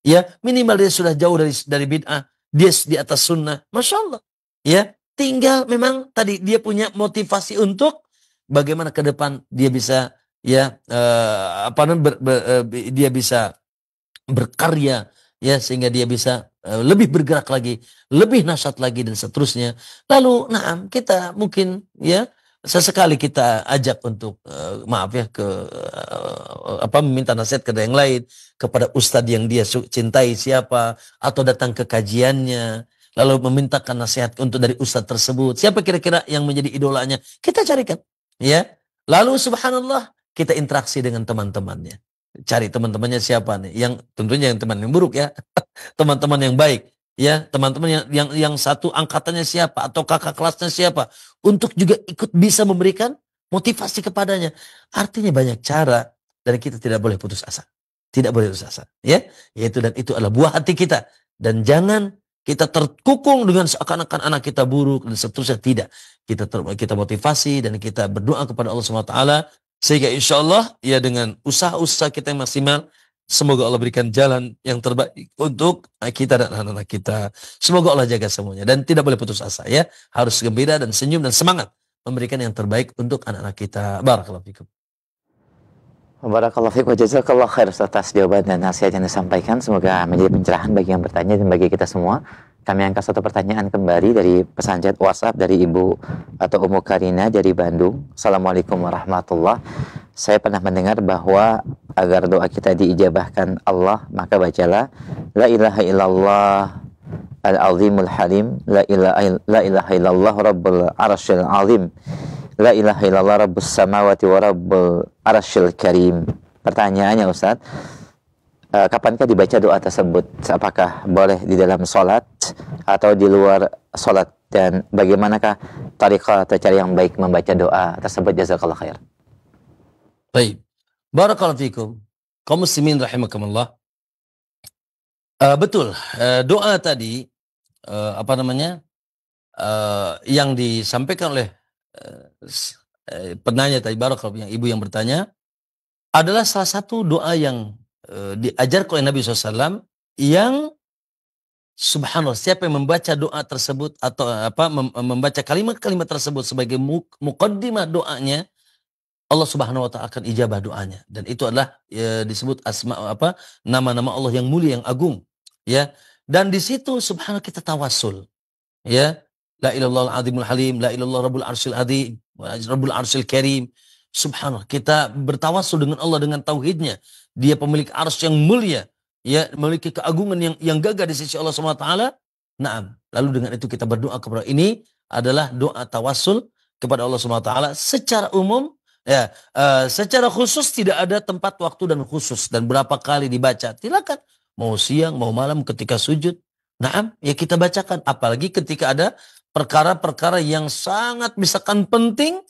F: Ya, minimal dia sudah jauh dari bid'ah. Dia di atas sunnah, masya Allah. Ya, tinggal memang tadi dia punya motivasi untuk bagaimana ke depan dia bisa ya dia bisa berkarya ya, sehingga dia bisa lebih bergerak lagi, lebih nasyat lagi dan seterusnya. Lalu, nah kita mungkin ya sesekali kita ajak untuk maaf ya meminta nasihat kepada yang lain, kepada ustadz yang dia cintai siapa, atau datang ke kajiannya lalu memintakan nasihat untuk dari ustadz tersebut, siapa kira-kira yang menjadi idolanya, kita carikan ya. Lalu subhanallah kita interaksi dengan teman-temannya, cari teman-temannya siapa nih, yang tentunya yang teman yang buruk ya, teman-teman yang baik ya, teman-teman yang satu angkatannya siapa atau kakak kelasnya siapa, untuk juga ikut bisa memberikan motivasi kepadanya. Artinya banyak cara dan kita tidak boleh putus asa. Tidak boleh putus asa, ya. Yaitu dan itu adalah buah hati kita, dan jangan kita terkukung dengan seakan-akan anak kita buruk dan seterusnya. Tidak. Kita motivasi dan kita berdoa kepada Allah Subhanahu wa taala sehingga insyaallah ya dengan usaha-usaha kita yang maksimal, semoga Allah berikan jalan yang terbaik untuk kita dan anak-anak kita. Semoga Allah jaga semuanya dan tidak boleh putus asa ya. Harus gembira dan senyum dan semangat memberikan yang terbaik untuk anak-anak kita. Barakallahu fikum.
E: Barakallahu fikum wa jazakallahu khair atas jawaban dan nasihat yang disampaikan. Semoga menjadi pencerahan bagi yang bertanya dan bagi kita semua. Kami angkat satu pertanyaan kembali dari pesan chat WhatsApp dari Ibu atau Ummu Karina dari Bandung. Assalamualaikum warahmatullahi. Saya pernah mendengar bahwa agar doa kita diijabahkan Allah, maka bacalah la ilaha illallah al-azimul halim, la ilaha illallah rabbul arsyil azim, la ilaha illallah rabbus samawati wa rabbul arsyil karim. Pertanyaannya Ustaz, kapankah dibaca doa tersebut? Apakah boleh di dalam sholat atau di luar sholat? Dan bagaimanakah tariqah atau cara yang baik membaca doa tersebut? Jazakallah khair.
F: Baik. Barakallahu fikum. Kaum muslimin rahimakumullah. Betul. Doa tadi yang disampaikan oleh penanya tadi, barakallahu, yang ibu yang bertanya, adalah salah satu doa yang diajarkan oleh Nabi SAW, yang subhanallah siapa yang membaca doa tersebut atau membaca kalimat-kalimat tersebut sebagai muqaddimah doanya, Allah Subhanahu wa taala akan ijabah doanya, dan itu adalah disebut nama-nama Allah yang mulia, yang agung ya. Dan di situ subhanallah kita tawassul ya, la ilallah al-azimul halim, la ilallah rabbul arsyil azim, rabbul arsyil karim. Subhanallah, kita bertawassul dengan Allah dengan tauhidnya. Dia pemilik arsy yang mulia, ya, memiliki keagungan yang gagah di sisi Allah Subhanahu wa taala. Naam. Lalu dengan itu kita berdoa kepada, ini adalah doa tawassul kepada Allah Subhanahu wa taala secara umum ya. Secara khusus tidak ada tempat, waktu dan khusus dan berapa kali dibaca. Silakan mau siang, mau malam, ketika sujud. Naam, ya kita bacakan, apalagi ketika ada perkara-perkara yang sangat misalkan penting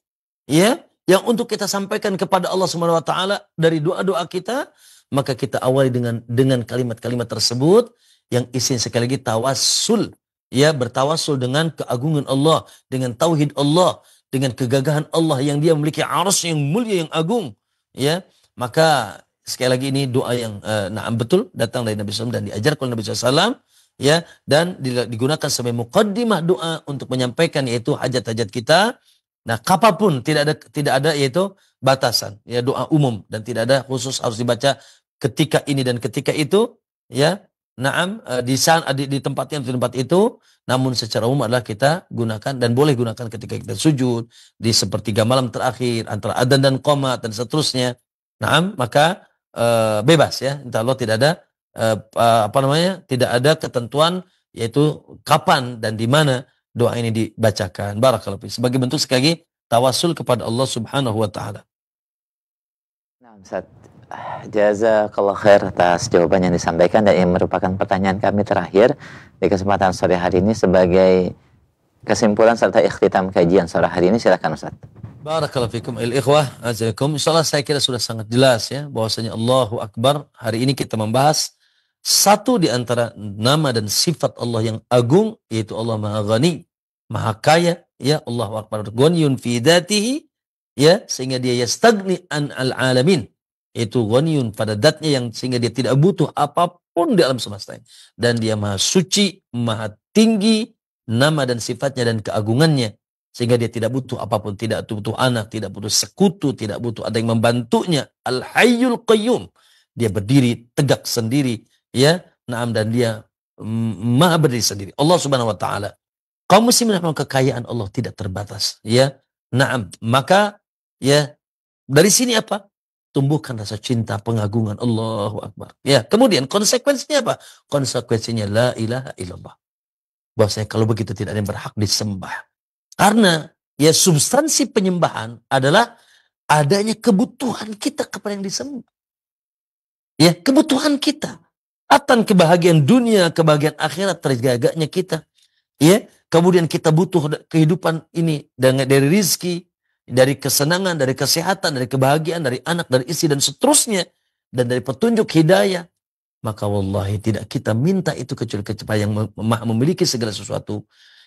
F: ya, yang untuk kita sampaikan kepada Allah Subhanahu wa taala dari doa-doa kita, maka kita awali dengan kalimat-kalimat tersebut yang isinya sekali lagi tawassul ya bertawasul dengan keagungan Allah, dengan tauhid Allah, dengan kegagahan Allah yang dia memiliki arsy yang mulia yang agung, ya. Maka sekali lagi ini doa yang betul datang dari Nabi SAW dan diajarkan oleh Nabi SAW, ya, dan digunakan sebagai muqaddimah doa untuk menyampaikan yaitu hajat-hajat kita. Nah, kapanpun tidak ada yaitu batasan, ya, doa umum dan tidak ada khusus harus dibaca ketika ini dan ketika itu, ya. Di tempat itu, namun secara umum adalah kita gunakan dan boleh gunakan ketika kita sujud, di sepertiga malam terakhir antara adzan dan qomat dan seterusnya. Maka bebas, ya. Insya Allah tidak ada tidak ada ketentuan yaitu kapan dan di mana doa ini dibacakan. Barakallahu fiik. Sebagai bentuk sekali lagi tawasul kepada Allah Subhanahu wa taala.
E: Nah, Ustaz, jazakallah khair atas jawaban yang disampaikan, dan yang merupakan pertanyaan kami terakhir di kesempatan sore hari ini sebagai kesimpulan serta ikhtitam kajian sore hari ini. Silakan Ustaz.
F: Barakallahu fikum al-ikhwah azzakum. Insyaallah saya kira sudah sangat jelas, ya, bahwasanya Allahu Akbar. Hari ini kita membahas satu di antara nama dan sifat Allah yang agung, yaitu Allah Maha Ghani, Maha Kaya, ya. Allahu Akbar, ghaniyun fi dzatihi, ya, sehingga dia yastagni an al-alamin. Itu ghaniyun pada zatnya yang sehingga dia tidak butuh apapun di alam semesta ini. Dan dia Maha Suci, Maha Tinggi nama dan sifatnya dan keagungannya, sehingga dia tidak butuh apapun, tidak butuh anak, tidak butuh sekutu, tidak butuh ada yang membantunya. Al-Hayyul Qayyum, dia berdiri tegak sendiri, ya. Dan dia Maha berdiri sendiri. Allah Subhanahu wa taala. Kaum muslimin, kekayaan Allah tidak terbatas, ya. Maka, ya, dari sini apa? Tumbuhkan rasa cinta, pengagungan. Allahu Akbar. Ya, kemudian konsekuensinya apa? Konsekuensinya la ilaha illallah. Bahwasanya kalau begitu tidak ada yang berhak disembah. Karena ya substansi penyembahan adalah adanya kebutuhan kita kepada yang disembah. Ya, kebutuhan kita. Akan kebahagiaan dunia, kebahagiaan akhirat terjaganya kita. Ya, kemudian kita butuh kehidupan ini dari rizki, dari kesenangan, dari kesehatan, dari kebahagiaan, dari anak, dari istri, dan seterusnya. Dan dari petunjuk hidayah. Maka wallahi tidak kita minta itu kecuali kepada yang memiliki segala sesuatu.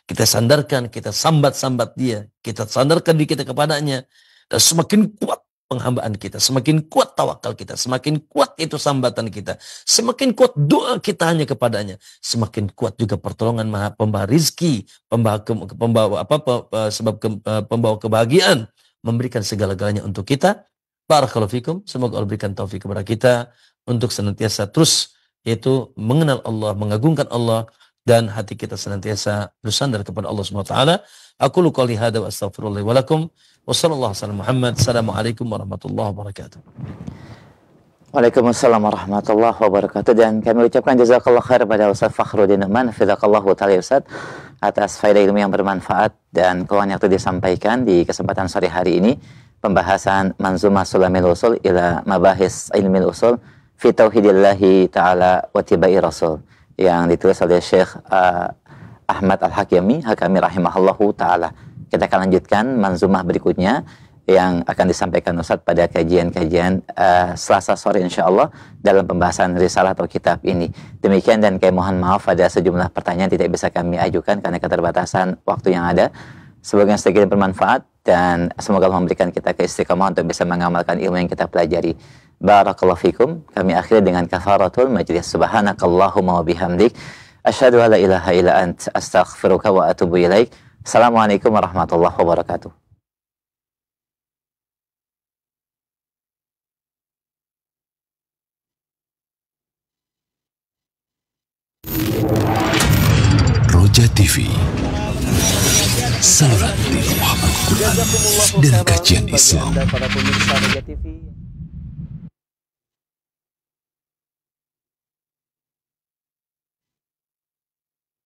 F: Kita sandarkan, kita sambat-sambat dia. Kita sandarkan diri kita kepadanya. Dan semakin kuat penghambaan kita. Semakin kuat tawakal kita. Semakin kuat itu sambatan kita. Semakin kuat doa kita hanya kepadanya. Semakin kuat juga pertolongan pembawa rizki. Pembawa kebahagiaan. Memberikan segala-galanya untuk kita. Barakallahu fikum. Semoga Allah berikan taufik kepada kita. Untuk senantiasa terus yaitu mengenal Allah. Mengagungkan Allah. Dan hati kita senantiasa bersandar kepada Allah SWT. Aku qouli hadza wa astaghfirullah wa lakum. Wa sallallahu alaihi Muhammad. Assalamualaikum warahmatullahi wabarakatuh.
E: Waalaikumsalam warahmatullahi wabarakatuh. Dan kami ucapkan jazakallah khair pada Ustaz Fakhruddin Nu'man, hafizahullahu ta'ala Ustaz, atas faedah ilmu yang bermanfaat dan keluhan yang telah disampaikan di kesempatan sore hari ini. Pembahasan Manzumah Sulamil Usul ila Mabahis Ilmil Usul fi Tauhidillahi ta'ala wa tibai Rasul, yang ditulis oleh Syekh Ahmad Al-Hakimi rahimahullahu ta'ala. Kita akan lanjutkan manzumah berikutnya yang akan disampaikan Ustaz pada kajian-kajian Selasa sore insyaAllah dalam pembahasan risalah atau kitab ini. Demikian, dan kami mohon maaf ada sejumlah pertanyaan tidak bisa kami ajukan karena keterbatasan waktu yang ada. Semoga yang sedikit bermanfaat dan semoga Allah memberikan kita keistiqamah untuk bisa mengamalkan ilmu yang kita pelajari. Barakallahu fikum. Kami akhiri dengan kafaratul majlis. Subhanakallahumma wa bihamdik, asyhadu an la ilaha illa ant, astaghfiruka wa atubu ilaik. Assalamualaikum warahmatullahi wabarakatuh.
D: Roja TV, saluran tilawahan Al-Quran dan kajian Islam.
C: Para pemirsa Roja TV.